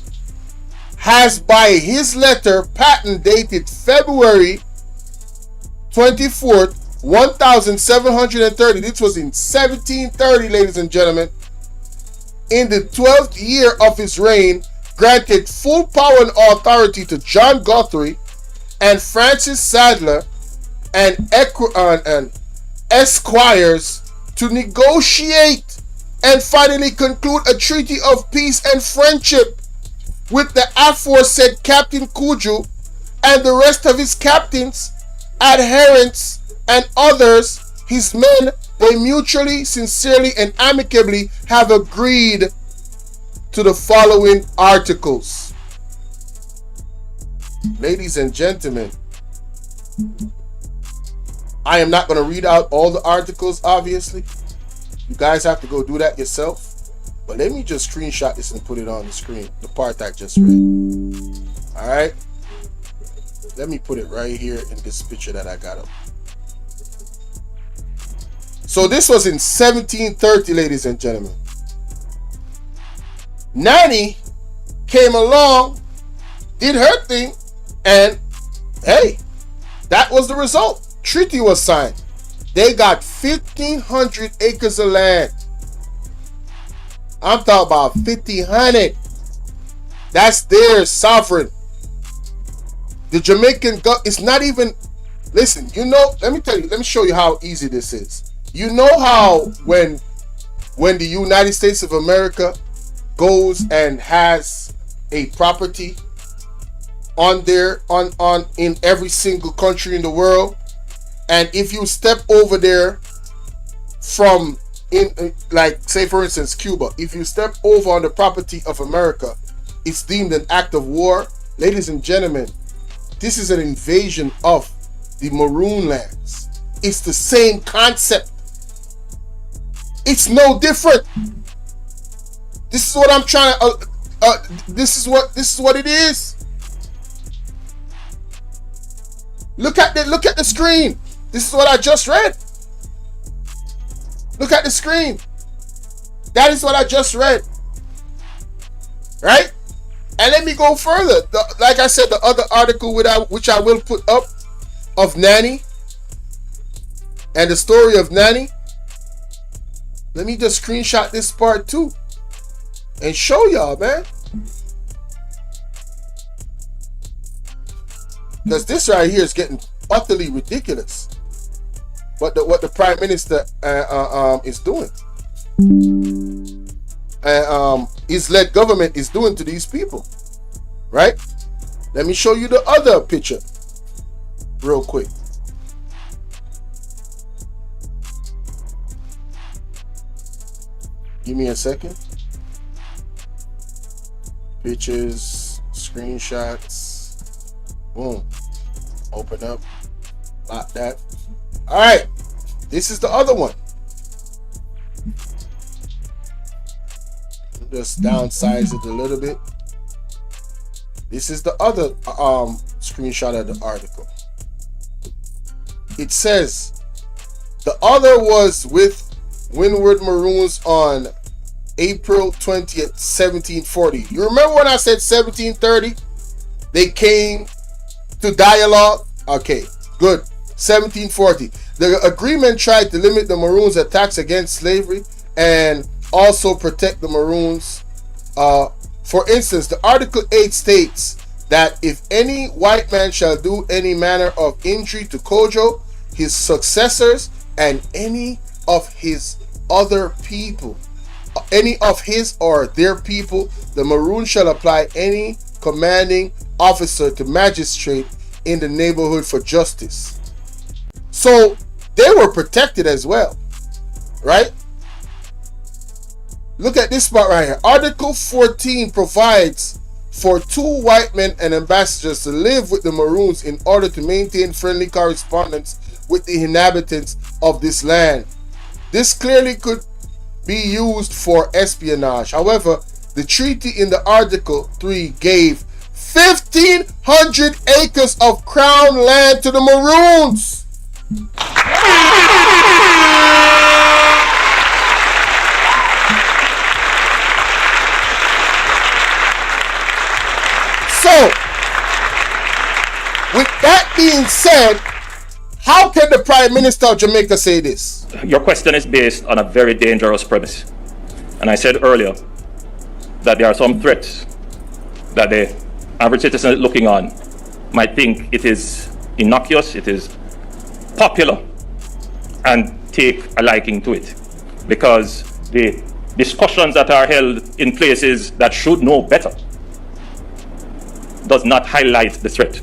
has by his letter patent dated February 24th, 1730, this was in 1730, ladies and gentlemen, in the 12th year of his reign, granted full power and authority to John Guthrie and Francis Sadler and esquires to negotiate and finally conclude a treaty of peace and friendship with the aforesaid Captain Cujo and the rest of his captains, adherents, and others, his men. They mutually, sincerely, and amicably have agreed to the following articles. Ladies and gentlemen, I am not going to read out all the articles, obviously. You guys have to go do that yourself. But let me just screenshot this and put it on the screen, the part I just read. Alright? Let me put it right here in this picture that I got up. So this was in 1730, ladies and gentlemen. Nanny came along, did her thing, and hey, that was the result. Treaty was signed. They got 1,500 acres of land. I'm talking about 1,500. That's their sovereign. The Jamaican government, it's not even, listen, you know, let me show you how easy this is. You know how when the United States of America goes and has a property on there, on in every single country in the world, and if you step over there from, like, say for instance Cuba, if you step over on the property of America, it's deemed an act of war. Ladies and gentlemen, this is an invasion of the Maroon lands. It's the same concept. It's no different. This is what I'm trying to. This is what it is. Look at the screen. This is what I just read. Look at the screen. That is what I just read. Right? And let me go further. Like I said, the other article which I will put up of Nanny and the story of Nanny. Let me just screenshot this part too and show y'all, man. Because this right here is getting utterly ridiculous. What the Prime Minister is doing, his led government is doing to these people, right? Let me show you the other picture real quick. Give me a second. Pictures, screenshots. Boom. Open up. Lock that. All right. This is the other one. Just downsize it a little bit. This is the other screenshot of the article. It says the other was with Windward Maroons on April 20th, 1740. You remember when I said 1730? They came to dialogue? Okay, good. 1740. The agreement tried to limit the Maroons' attacks against slavery and also protect the Maroons. For instance, the Article 8 states that if any white man shall do any manner of injury to Kojo, his successors, and any of his other people, any of his or their people, the Maroon shall apply any commanding officer to magistrate in the neighborhood for justice. So they were protected as well, right? Look at this part right here. Article 14 provides for 2 white men and ambassadors to live with the Maroons in order to maintain friendly correspondence with the inhabitants of this land. This clearly could be used for espionage. However, the treaty in the Article 3 gave 1,500 acres of crown land to the Maroons. So, with that being said, how can the Prime Minister of Jamaica say this? Your question is based on a very dangerous premise. And I said earlier that there are some threats that the average citizen looking on might think it is innocuous, it is popular, and take a liking to it. Because the discussions that are held in places that should know better does not highlight the threat.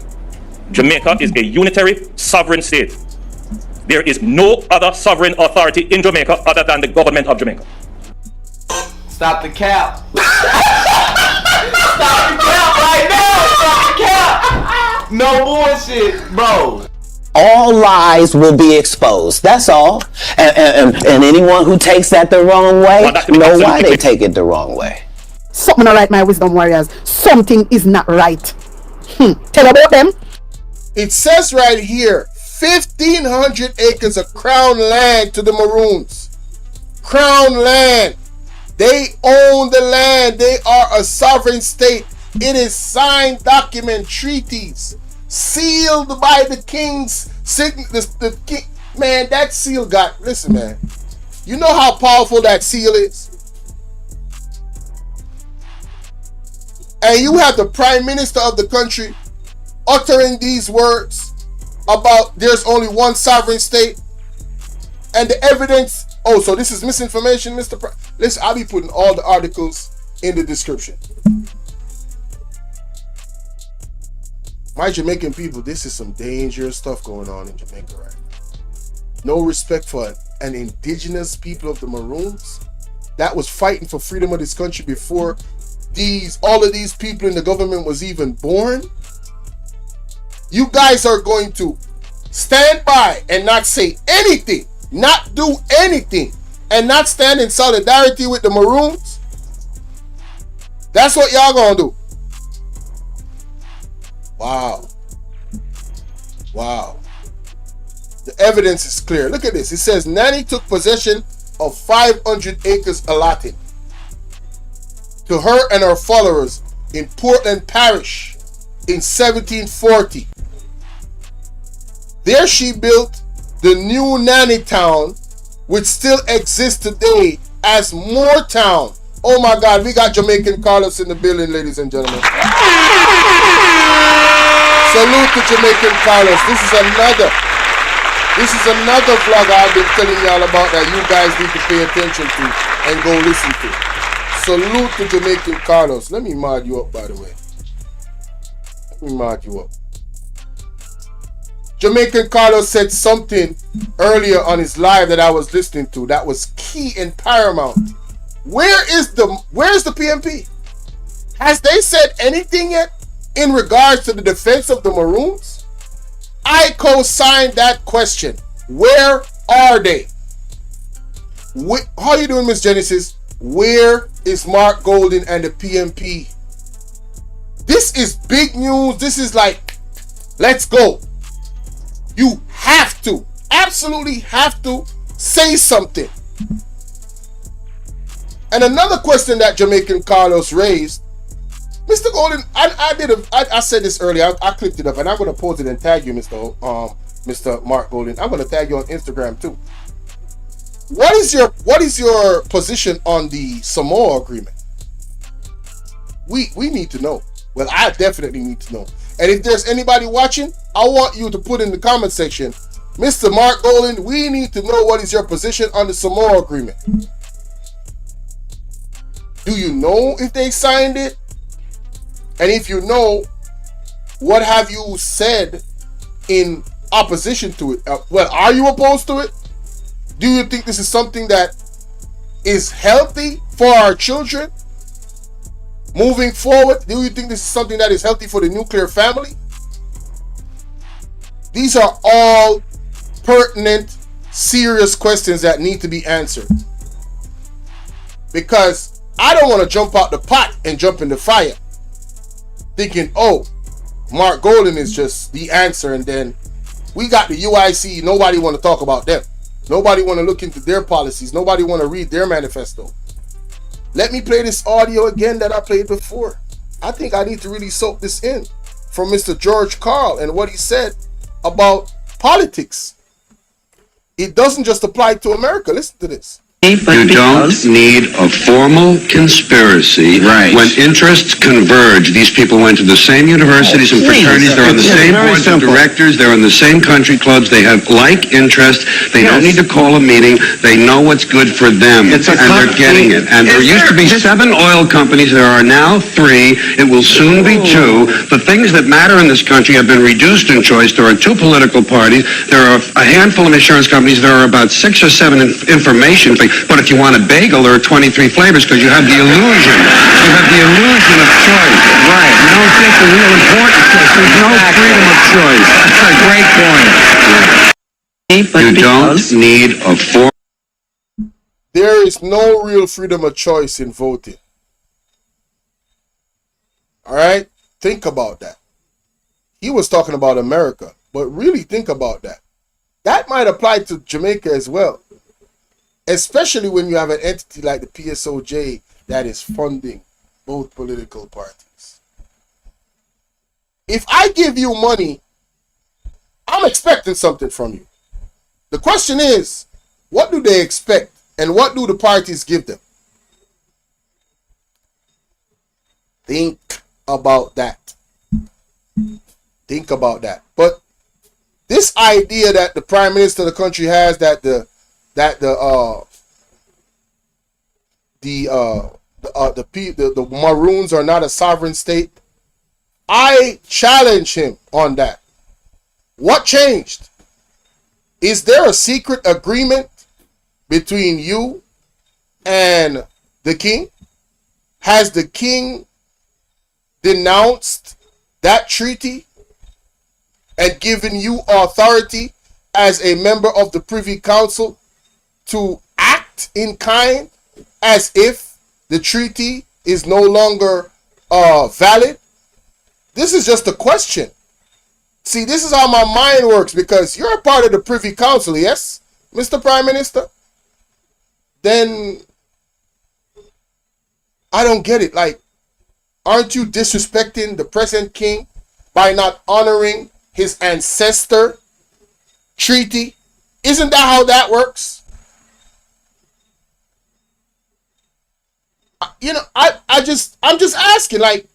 Jamaica is a unitary sovereign state. There is no other sovereign authority in Jamaica other than the government of Jamaica. Stop the cap. Stop the cap right now. Stop the cap. No bullshit, bro. All lies will be exposed. That's all. And anyone who takes that the wrong way, know why they take it the wrong way. Something not right, my wisdom warriors. Something is not right. Tell about them. It says right here, 1,500 acres of crown land to the Maroons. Crown land. They own the land. They are a sovereign state. It is signed document, treaties, sealed by the king's signature. The king, man, that seal got, listen, man. You know how powerful that seal is? And you have the Prime Minister of the country uttering these words about there's only one sovereign state, and the evidence. Oh, so this is misinformation, Mr. Listen, I'll be putting all the articles in the description. My Jamaican people, this is some dangerous stuff going on in Jamaica right now. No respect for an indigenous people of the Maroons that was fighting for freedom of this country before all of these people in the government was even born. You guys are going to stand by and not say anything, not do anything, and not stand in solidarity with the Maroons? That's what y'all gonna do. Wow. Wow. The evidence is clear. Look at this. It says Nanny took possession of 500 acres allotted to her and her followers in Portland Parish in 1740. There she built the new Nanny Town, which still exists today as Moortown. Oh my God, we got Jamaican Carlos in the building, ladies and gentlemen. Salute to Jamaican Carlos. This is another vlog I've been telling y'all about that you guys need to pay attention to and go listen to. Salute to Jamaican Carlos. Let me mod you up, by the way. Let me mod you up. Jamaican Carlos said something earlier on his live that I was listening to that was key and paramount. Where's the PMP? Has they said anything yet in regards to the defense of the Maroons? I co-signed that question. Where are they? How are you doing, Miss Genesis? Where is Mark Golden and the PMP? This is big news. This is like, let's go. You have to, absolutely have to say something. And another question that Jamaican Carlos raised, Mr. Golden, I said this earlier. I clipped it up, and I'm going to post it and tag you, Mr. Mark Golden. I'm going to tag you on Instagram too. What is your position on the Samoa Agreement? We need to know. Well, I definitely need to know. And if there's anybody watching, I want you to put in the comment section, Mr. Mark Golden, we need to know what is your position on the Samoa Agreement. Do you know if they signed it? And if you know, what have you said in opposition to it? Well, are you opposed to it? Do you think this is something that is healthy for our children moving forward? Do you think this is something that is healthy for the nuclear family? These are all pertinent, serious questions that need to be answered. Because I don't want to jump out the pot and jump in the fire thinking, oh, Mark Golden is just the answer, and then we got the UIC, nobody want to talk about them. Nobody want to look into their policies. Nobody want to read their manifesto. Let me play this audio again that I played before. I think I need to really soak this in from Mr. George Carl and what he said about politics. It doesn't just apply to America. Listen to this. You don't need a formal conspiracy. Right. When interests converge, these people went to the same universities and fraternities, they're on the same boards of directors, they're in the same country clubs, they have like interests, they don't need to call a meeting, they know what's good for them, and they're getting it. And there used to be 7 oil companies, there are now 3, it will soon be 2. The things that matter in this country have been reduced in choice. There are 2 political parties, there are a handful of insurance companies, there are about 6 or 7 information things. But if you want a bagel, there are 23 flavors because you have the illusion. You have the illusion of choice. Right. You don't get the real important choice. There's no freedom of choice. That's a great point. You don't need a form. There is no real freedom of choice in voting. All right? Think about that. He was talking about America, but really think about that. That might apply to Jamaica as well. Especially when you have an entity like the PSOJ that is funding both political parties. If I give you money, I'm expecting something from you. The question is, what do they expect and what do the parties give them? Think about that. Think about that. But this idea that the Prime Minister of the country has that the Maroons are not a sovereign state, I challenge him on that. What changed? Is there a secret agreement between you and the king? Has the king denounced that treaty and given you authority as a member of the Privy Council to act in kind as if the treaty is no longer valid? This is just a question. See, this is how my mind works, because you're a part of the Privy Council, yes, Mr. Prime Minister? Then I don't get it. Like, aren't you disrespecting the present king by not honoring his ancestor treaty? Isn't that how that works? You know, I'm just asking, like,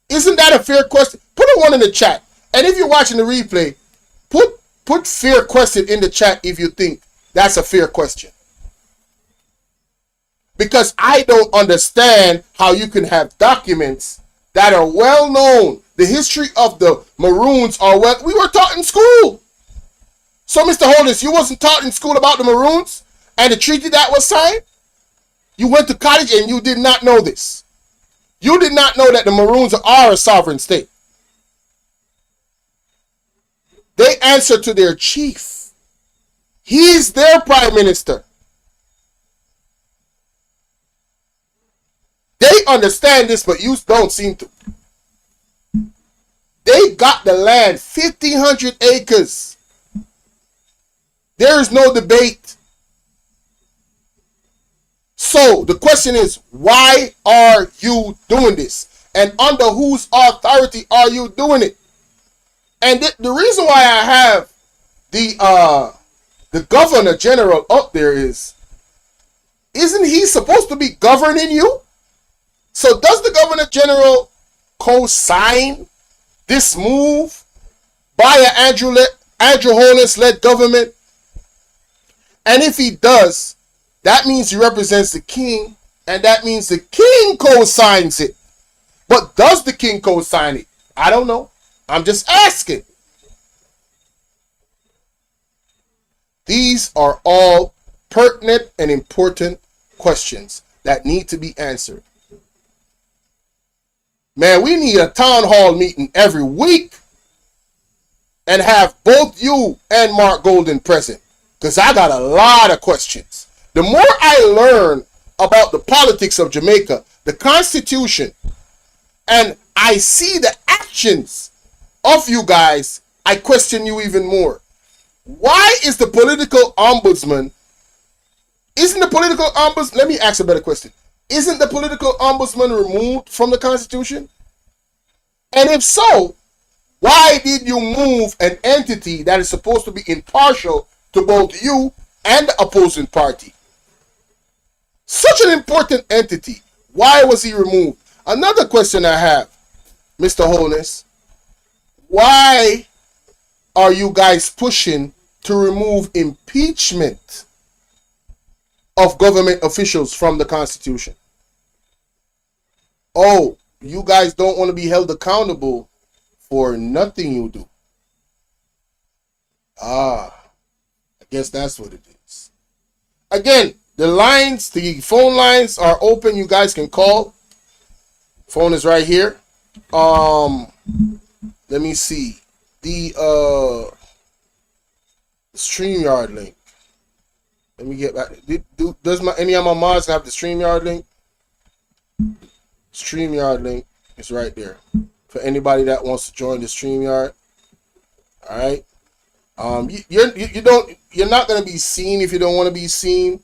isn't that a fair question? Put a 1 in the chat. And if you're watching the replay, put fair question in the chat if you think that's a fair question. Because I don't understand how you can have documents that are well known. The history of the Maroons are well, we were taught in school. So, Mr. Holness, you wasn't taught in school about the Maroons and the treaty that was signed? You went to college and you did not know this. You did not know that the Maroons are a sovereign state. They answer to their chief. He's their prime minister. They understand this, but you don't seem to. They got the land, 1,500 acres. There is no debate. So the question is, why are you doing this? And under whose authority are you doing it? And the reason why I have the Governor General up there is, isn't he supposed to be governing you? So does the Governor General co-sign this move by an Andrew Holness led government? And if he does, that means he represents the king, and that means the king co-signs it. But does the king co-sign it? I don't know. I'm just asking. These are all pertinent and important questions that need to be answered. Man, we need a town hall meeting every week and have both you and Mark Golden present, because I got a lot of questions. The more I learn about the politics of Jamaica, the Constitution, and I see the actions of you guys, I question you even more. Why is the political ombudsman, let me ask a better question. Isn't the political ombudsman removed from the Constitution? And if so, why did you move an entity that is supposed to be impartial to both you and the opposing party? Such an important entity. Why was he removed? Another question I have, Mr. Holness. Why are you guys pushing to remove impeachment of government officials from the Constitution? Oh, you guys don't want to be held accountable for nothing you do. I guess that's what it is. Again, the phone lines are open. You guys can call. Phone is right here. Let me see. The StreamYard link. Let me get back. Does any of my mods have the StreamYard link? StreamYard link is right there for anybody that wants to join the StreamYard. All right. You're not gonna be seen if you don't want to be seen,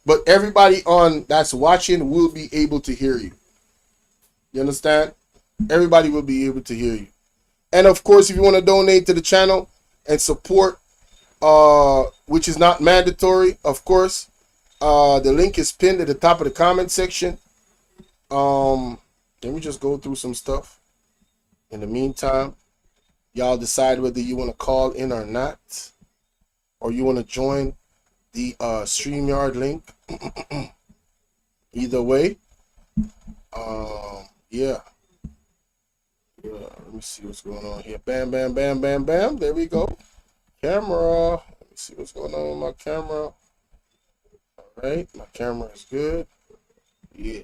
but everybody that's watching will be able to hear you. You understand? Everybody will be able to hear you. And of course, if you want to donate to the channel and support, which is not mandatory, of course, the link is pinned at the top of the comment section. Let me just go through some stuff. In the meantime, y'all decide whether you want to call in or not, or you want to join the StreamYard link. Either way, yeah. Let me see what's going on here. Bam, bam, bam, bam, bam. There we go. Camera. Let me see what's going on with my camera. All right, my camera is good. Yeah.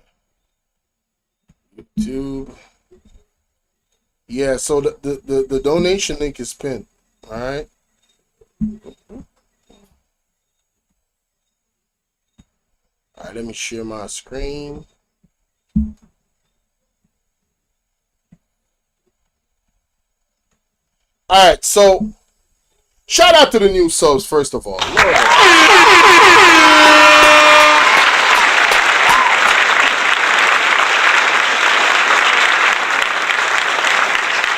YouTube. Yeah, so the donation link is pinned. All right. All right, let me share my screen. All right, so shout out to the new subs first of all.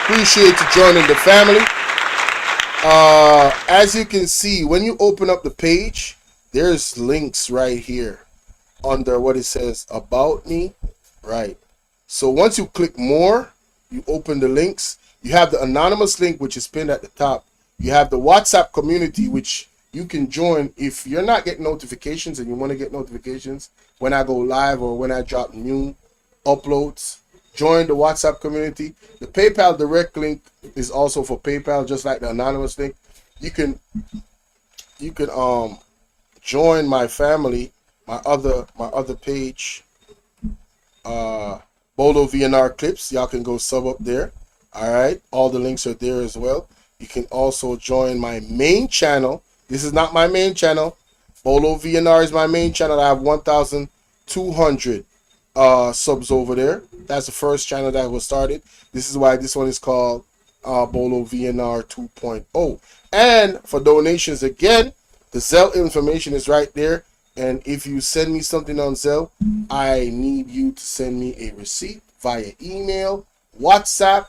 Appreciate you joining the family. As you can see, when you open up the page, there's links right here under what it says about me. Right. So once you click more, you open the links. You have the anonymous link, which is pinned at the top. You have the WhatsApp community, which you can join if you're not getting notifications and you want to get notifications when I go live or when I drop new uploads. Join the WhatsApp community. The PayPal direct link is also for PayPal, just like the anonymous link. You can join my family, my other page, Bolo V&R clips. Y'all can go sub up there. All right. All the links are there as well. You can also join my main channel. This is not my main channel. Bolo V&R is my main channel. I have 1,200 subs over there. That's the first channel that was started. This is why this one is called Bolo V&R 2.0. And for donations, again, the Zelle information is right there. And if you send me something on Zelle, I need you to send me a receipt via email, WhatsApp,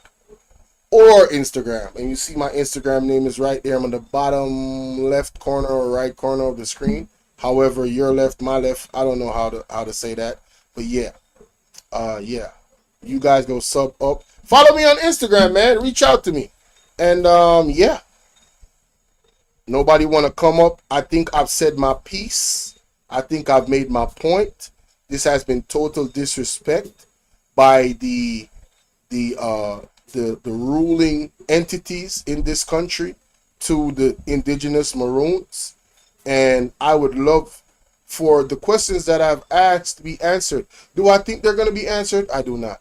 or Instagram. And you see my Instagram name is right there. I'm on the bottom left corner or right corner of the screen. However, your left, my left, I don't know how to say that. But yeah. Yeah. You guys go sub up. Follow me on Instagram, man. Reach out to me. And yeah. Nobody want to come up. I think I've said my piece. I think I've made my point. This has been total disrespect by the ruling entities in this country to the Indigenous Maroons. And I would love for the questions that I've asked to be answered. Do I think they're going to be answered? I do not.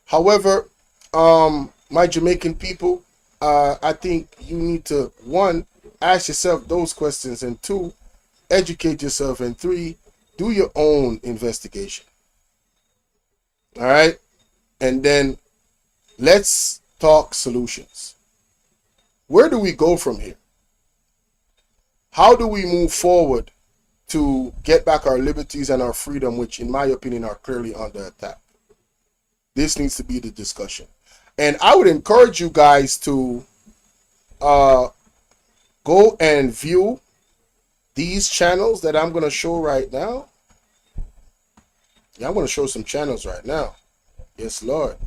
However, my Jamaican people, I think you need to, one, ask yourself those questions, and two, educate yourself, and three, do your own investigation. All right? And then let's talk solutions. Where do we go from here? How do we move forward to get back our liberties and our freedom, which in my opinion are clearly under attack? This needs to be the discussion. And I would encourage you guys to go and view these channels that I'm going to show right now. Yeah, I'm going to show some channels right now. Yes, Lord.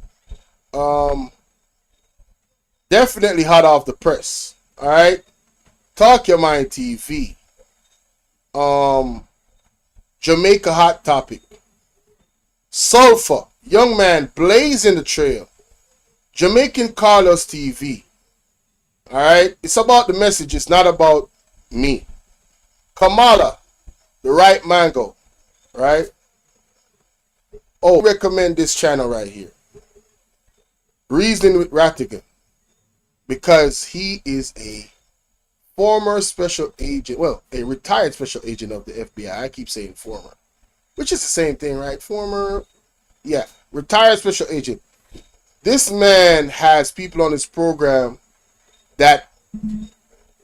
Definitely hot off the press. All right. Talk Your Mind TV. Jamaica Hot Topic. Sulfur. Young Man blazing the trail. Jamaican Carlos TV. All right. It's about the message. It's not about me. Kamala. The Right Mango. Right. Oh, recommend this channel right here. Reasoning with Rattigan. Because he is a former special agent, well, a retired special agent of the FBI. I keep saying former, which is the same thing, right? Former, yeah, retired special agent. This man has people on his program that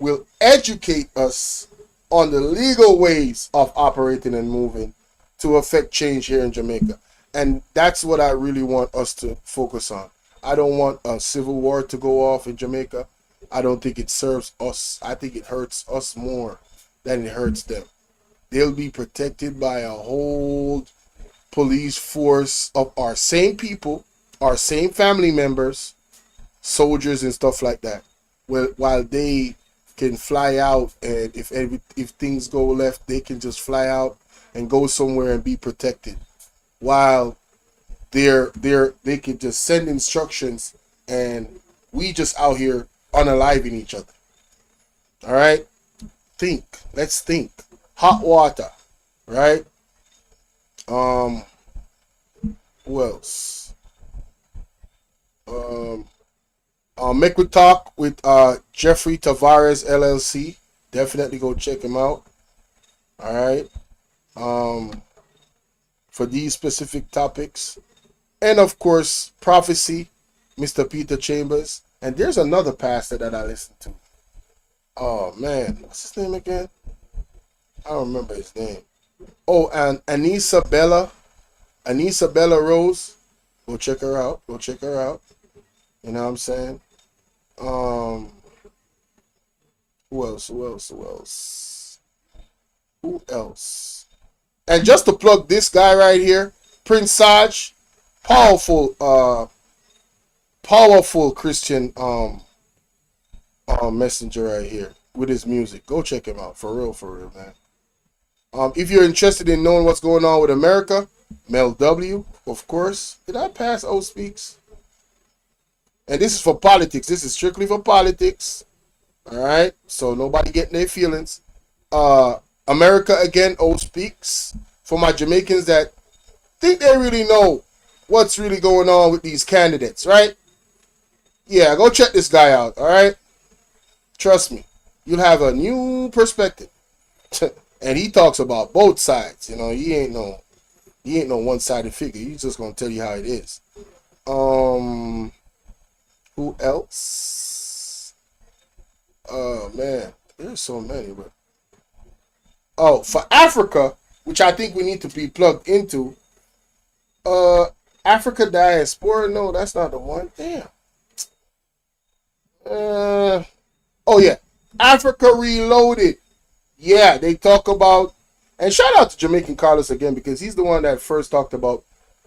will educate us on the legal ways of operating and moving to affect change here in Jamaica. And that's what I really want us to focus on. I don't want a civil war to go off in Jamaica. I don't think it serves us. I think it hurts us more than it hurts them. They'll be protected by a whole police force of our same people, our same family members, soldiers and stuff like that. While they can fly out, and if things go left, they can just fly out and go somewhere and be protected. While they can just send instructions, and we just out here unaliving each other. All right, think. Let's think. Hot water, right? Who else? Make we talk with Jeffrey Tavares LLC. Definitely go check him out. All right. For these specific topics. And of course, Prophecy, Mr. Peter Chambers. And there's another pastor that I listen to. Oh man, what's his name again? I don't remember his name. Oh, and Anissa Bella Rose. Go check her out. Go check her out. You know what I'm saying? Who else? Who else? And just to plug this guy right here, Prince Saj, powerful Christian messenger right here with his music. Go check him out, for real, man. If you're interested in knowing what's going on with America, Mel W, of course. Did I pass O Speaks? And this is for politics. This is strictly for politics. All right, so nobody getting their feelings. America again, O Speaks. For my Jamaicans that think they really know what's really going on with these candidates, right? Yeah, go check this guy out, all right? Trust me, you'll have a new perspective. And he talks about both sides. You know, he ain't no one-sided figure. He's just gonna tell you how it is. Who else? Oh man, there's so many. But for Africa, which I think we need to be plugged into. Africa Diaspora. No, that's not the one. Damn. Oh yeah, Africa Reloaded. Yeah, they talk about, and shout out to Jamaican Carlos again, because he's the one that first talked about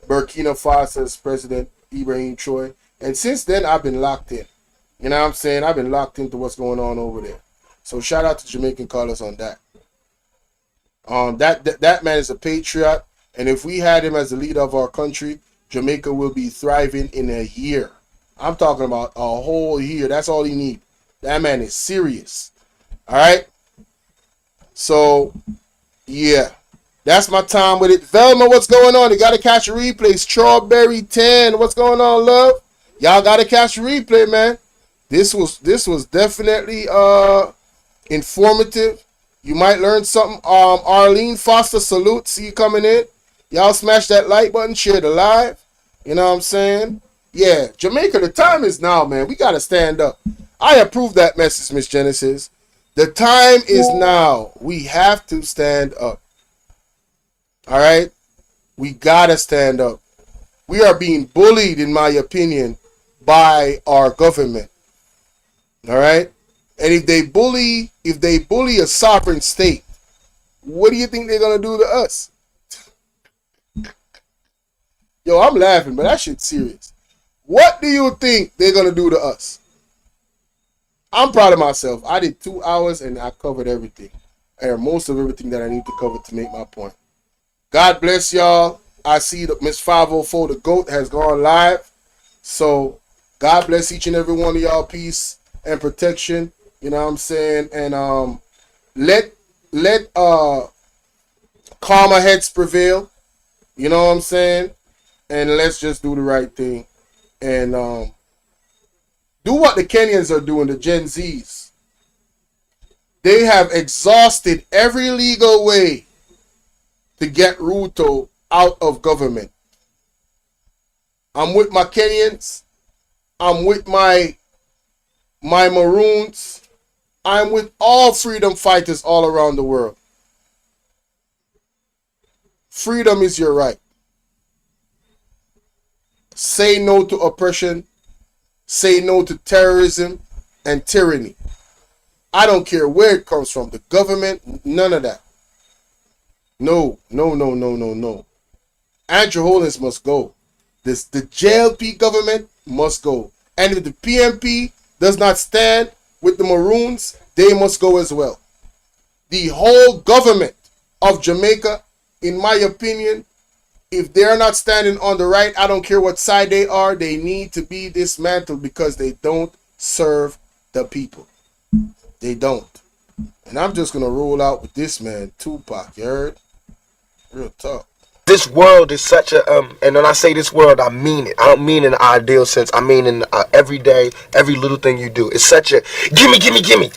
Burkina Faso's President Ibrahim Troy, and since then I've been locked in. You know what I'm saying? I've been locked into what's going on over there. So shout out to Jamaican Carlos on that. That man is a patriot, and if we had him as the leader of our country, Jamaica will be thriving in a year. I'm talking about a whole year. That's all he needs. That man is serious. All right. So, yeah, that's my time with it. Velma, what's going on? You got to catch a replay. Strawberry 10, what's going on, love? Y'all got to catch a replay, man. This was definitely informative. You might learn something. Arlene Foster, salute. See you coming in. Y'all smash that like button, share the live. You know what I'm saying? Yeah, Jamaica, the time is now, man. We got to stand up. I approve that message, Miss Genesis. The time is now. We have to stand up. All right? We got to stand up. We are being bullied, in my opinion, by our government. All right? And if they bully a sovereign state, what do you think they're going to do to us? Yo, I'm laughing, but that shit's serious. What do you think they're going to do to us? I'm proud of myself. I did 2 hours and I covered everything. Or most of everything that I need to cover to make my point. God bless y'all. I see that Miss 504, the GOAT, has gone live. So, God bless each and every one of y'all. Peace and protection. You know what I'm saying? And let calmer heads prevail. You know what I'm saying? And let's just do the right thing. And do what the Kenyans are doing, the Gen Zs. They have exhausted every legal way to get Ruto out of government. I'm with my Kenyans. I'm with my Maroons. I'm with all freedom fighters all around the world. Freedom is your right. Say no to oppression. Say no to terrorism and tyranny. I don't care where it comes from. The government, none of that. No. Andrew Holness must go. The JLP government must go. And if the PMP does not stand with the Maroons, they must go as well. The whole government of Jamaica, in my opinion, if they're not standing on the right, I don't care what side they are, they need to be dismantled because they don't serve the people. They don't. And I'm just going to roll out with this man, Tupac, you heard? Real talk. This world is such a, and when I say this world, I mean it. I don't mean in an ideal sense. I mean in every day, every little thing you do. It's such a, gimme.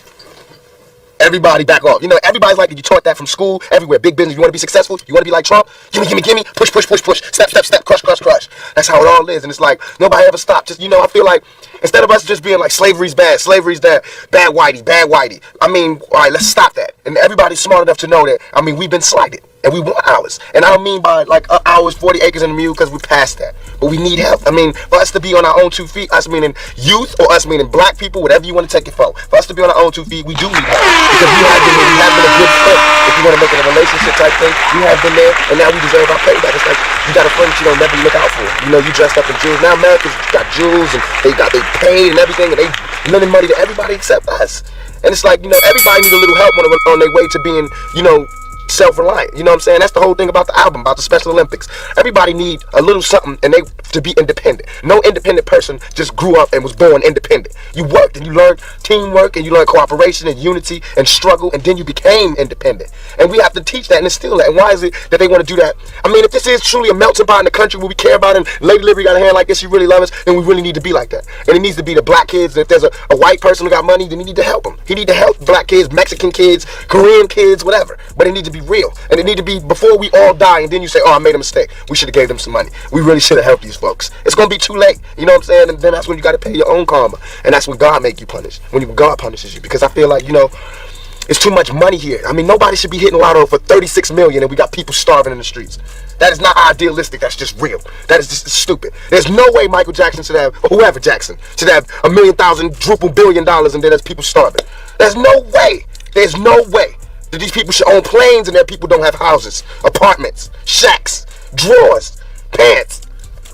Everybody back off. You know, everybody's like, you taught that from school, everywhere. Big business, you want to be successful? You want to be like Trump? Gimme. Push. Step. Crush. That's how it all is. And it's like, nobody ever stopped. Just, you know, I feel like, instead of us just being like, slavery's bad, bad whitey. I mean, all right, let's stop that. And everybody's smart enough to know that, I mean, we've been slighted. And we want ours. And I don't mean by like ours, 40 acres and a mule, because we're past that. But we need help. I mean, for us to be on our own 2 feet, us meaning youth or us meaning black people, whatever you want to take it for us to be on our own 2 feet, we do need help. Because we have been a good friend. If you want to make it a relationship type thing, we have been there, and now we deserve our payback. It's like, you got a friend that you don't never look out for. You know, you dressed up in jewels. Now America's got jewels, and they paid and everything, and they lending money to everybody except us. And it's like, you know, everybody need a little help on their way to being, you know, self-reliant. You know what I'm saying? That's the whole thing about the album, about the Special Olympics. Everybody need a little something and they to be independent. No independent person just grew up and was born independent. You worked and you learned teamwork and you learned cooperation and unity and struggle, and then you became independent. And we have to teach that and instill that. And why is it that they want to do that? I mean, if this is truly a melting pot in the country where we care about it, and Lady Liberty got a hand like this, she really loves us, then we really need to be like that. And it needs to be the black kids. And if there's a white person who got money, then he need to help them. He need to help black kids, Mexican kids, Korean kids, whatever. But it need to be real. And it need to be before we all die and then you say, oh, I made a mistake. We should have gave them some money. We really should have helped these folks. It's going to be too late. You know what I'm saying? And then that's when you got to pay your own karma. And that's when God make you punish. When God punishes you. Because I feel like, you know, it's too much money here. I mean, nobody should be hitting lotto for 36 million and we got people starving in the streets. That is not idealistic. That's just real. That is just stupid. There's no way Michael Jackson should have, or whoever Jackson, should have $1 million, $1 billion, and then there's people starving. There's no way. There's no way that these people should own planes and their people don't have houses, apartments, shacks, drawers, pants.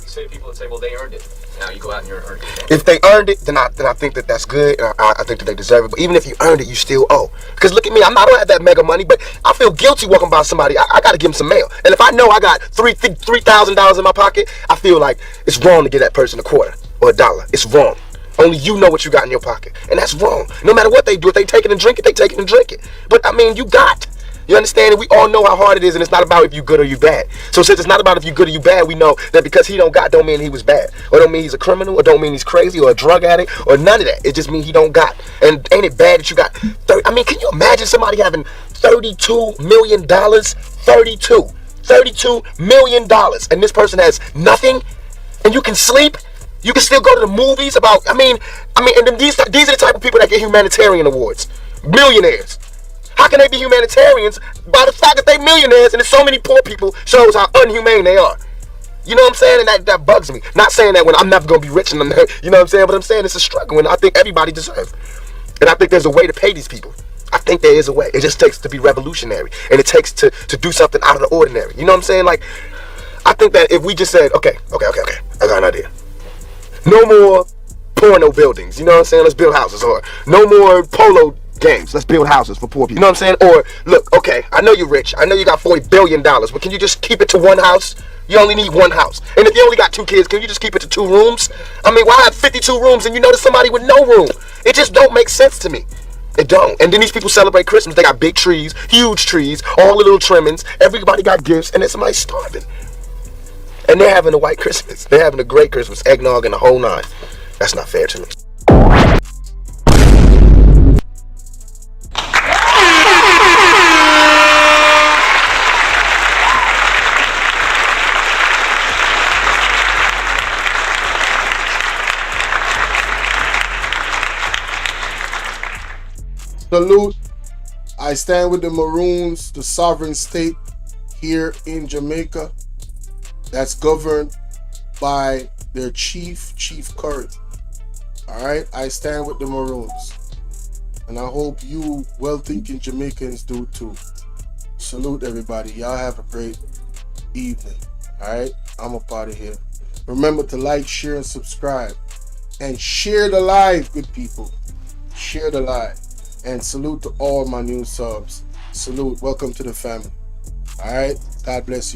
We say people that say, well, they earned it. Now you go out and you're earning it. If they earned it, then I think that that's good. And I think that they deserve it. But even if you earned it, you still owe. Because look at me, I don't have that mega money, but I feel guilty walking by somebody. I got to give them some mail. And if I know I got $3,000 in my pocket, I feel like it's wrong to give that person a quarter or $1. It's wrong. Only you know what you got in your pocket. And that's wrong. No matter what they do, if they take it and drink it, they take it and drink it. But I mean, you got. You understand? And we all know how hard it is, and it's not about if you good or you bad. So since it's not about if you good or you bad, we know that because he don't got don't mean he was bad. Or don't mean he's a criminal, or don't mean he's crazy, or a drug addict, or none of that. It just means he don't got. And ain't it bad that you got 30? I mean, can you imagine somebody having $32 million? $32 million. And this person has nothing, and you can sleep? You can still go to the movies about, I mean, and then these are the type of people that get humanitarian awards. Millionaires. How can they be humanitarians? By the fact that they millionaires and there's so many poor people shows how unhumane they are. You know what I'm saying? And that bugs me. Not saying that when I'm never going to be rich, and you know what I'm saying? But I'm saying it's a struggle, and I think everybody deserves. And I think there's a way to pay these people. I think there is a way. It just takes to be revolutionary, and it takes to do something out of the ordinary. You know what I'm saying? Like, I think that if we just said, okay, I got an idea. No more porno buildings. You know what I'm saying? Let's build houses. Or no more polo games. Let's build houses for poor people. You know what I'm saying? Or look, okay, I know you're rich. I know you got $40 billion, but can you just keep it to one house? You only need one house. And if you only got 2 kids, can you just keep it to 2 rooms? I mean, why have 52 rooms and you know there's somebody with no room? It just don't make sense to me. It don't. And then these people celebrate Christmas. They got big trees, huge trees, all the little trimmings. Everybody got gifts, and then somebody's starving. And they're having a white Christmas. They're having a great Christmas, eggnog and the whole 9. That's not fair to me. Salute. I stand with the Maroons, the sovereign state here in Jamaica that's governed by their chief, Cheif Currie. All right, I stand with the Maroons, and I hope you well-thinking Jamaicans do too. Salute everybody. Y'all have a great evening. All right, I'm up out of here. Remember to like, share, and subscribe, and share the live, good people. Share the live. And salute to all my new subs. Salute. Welcome to the family. All right. God bless you.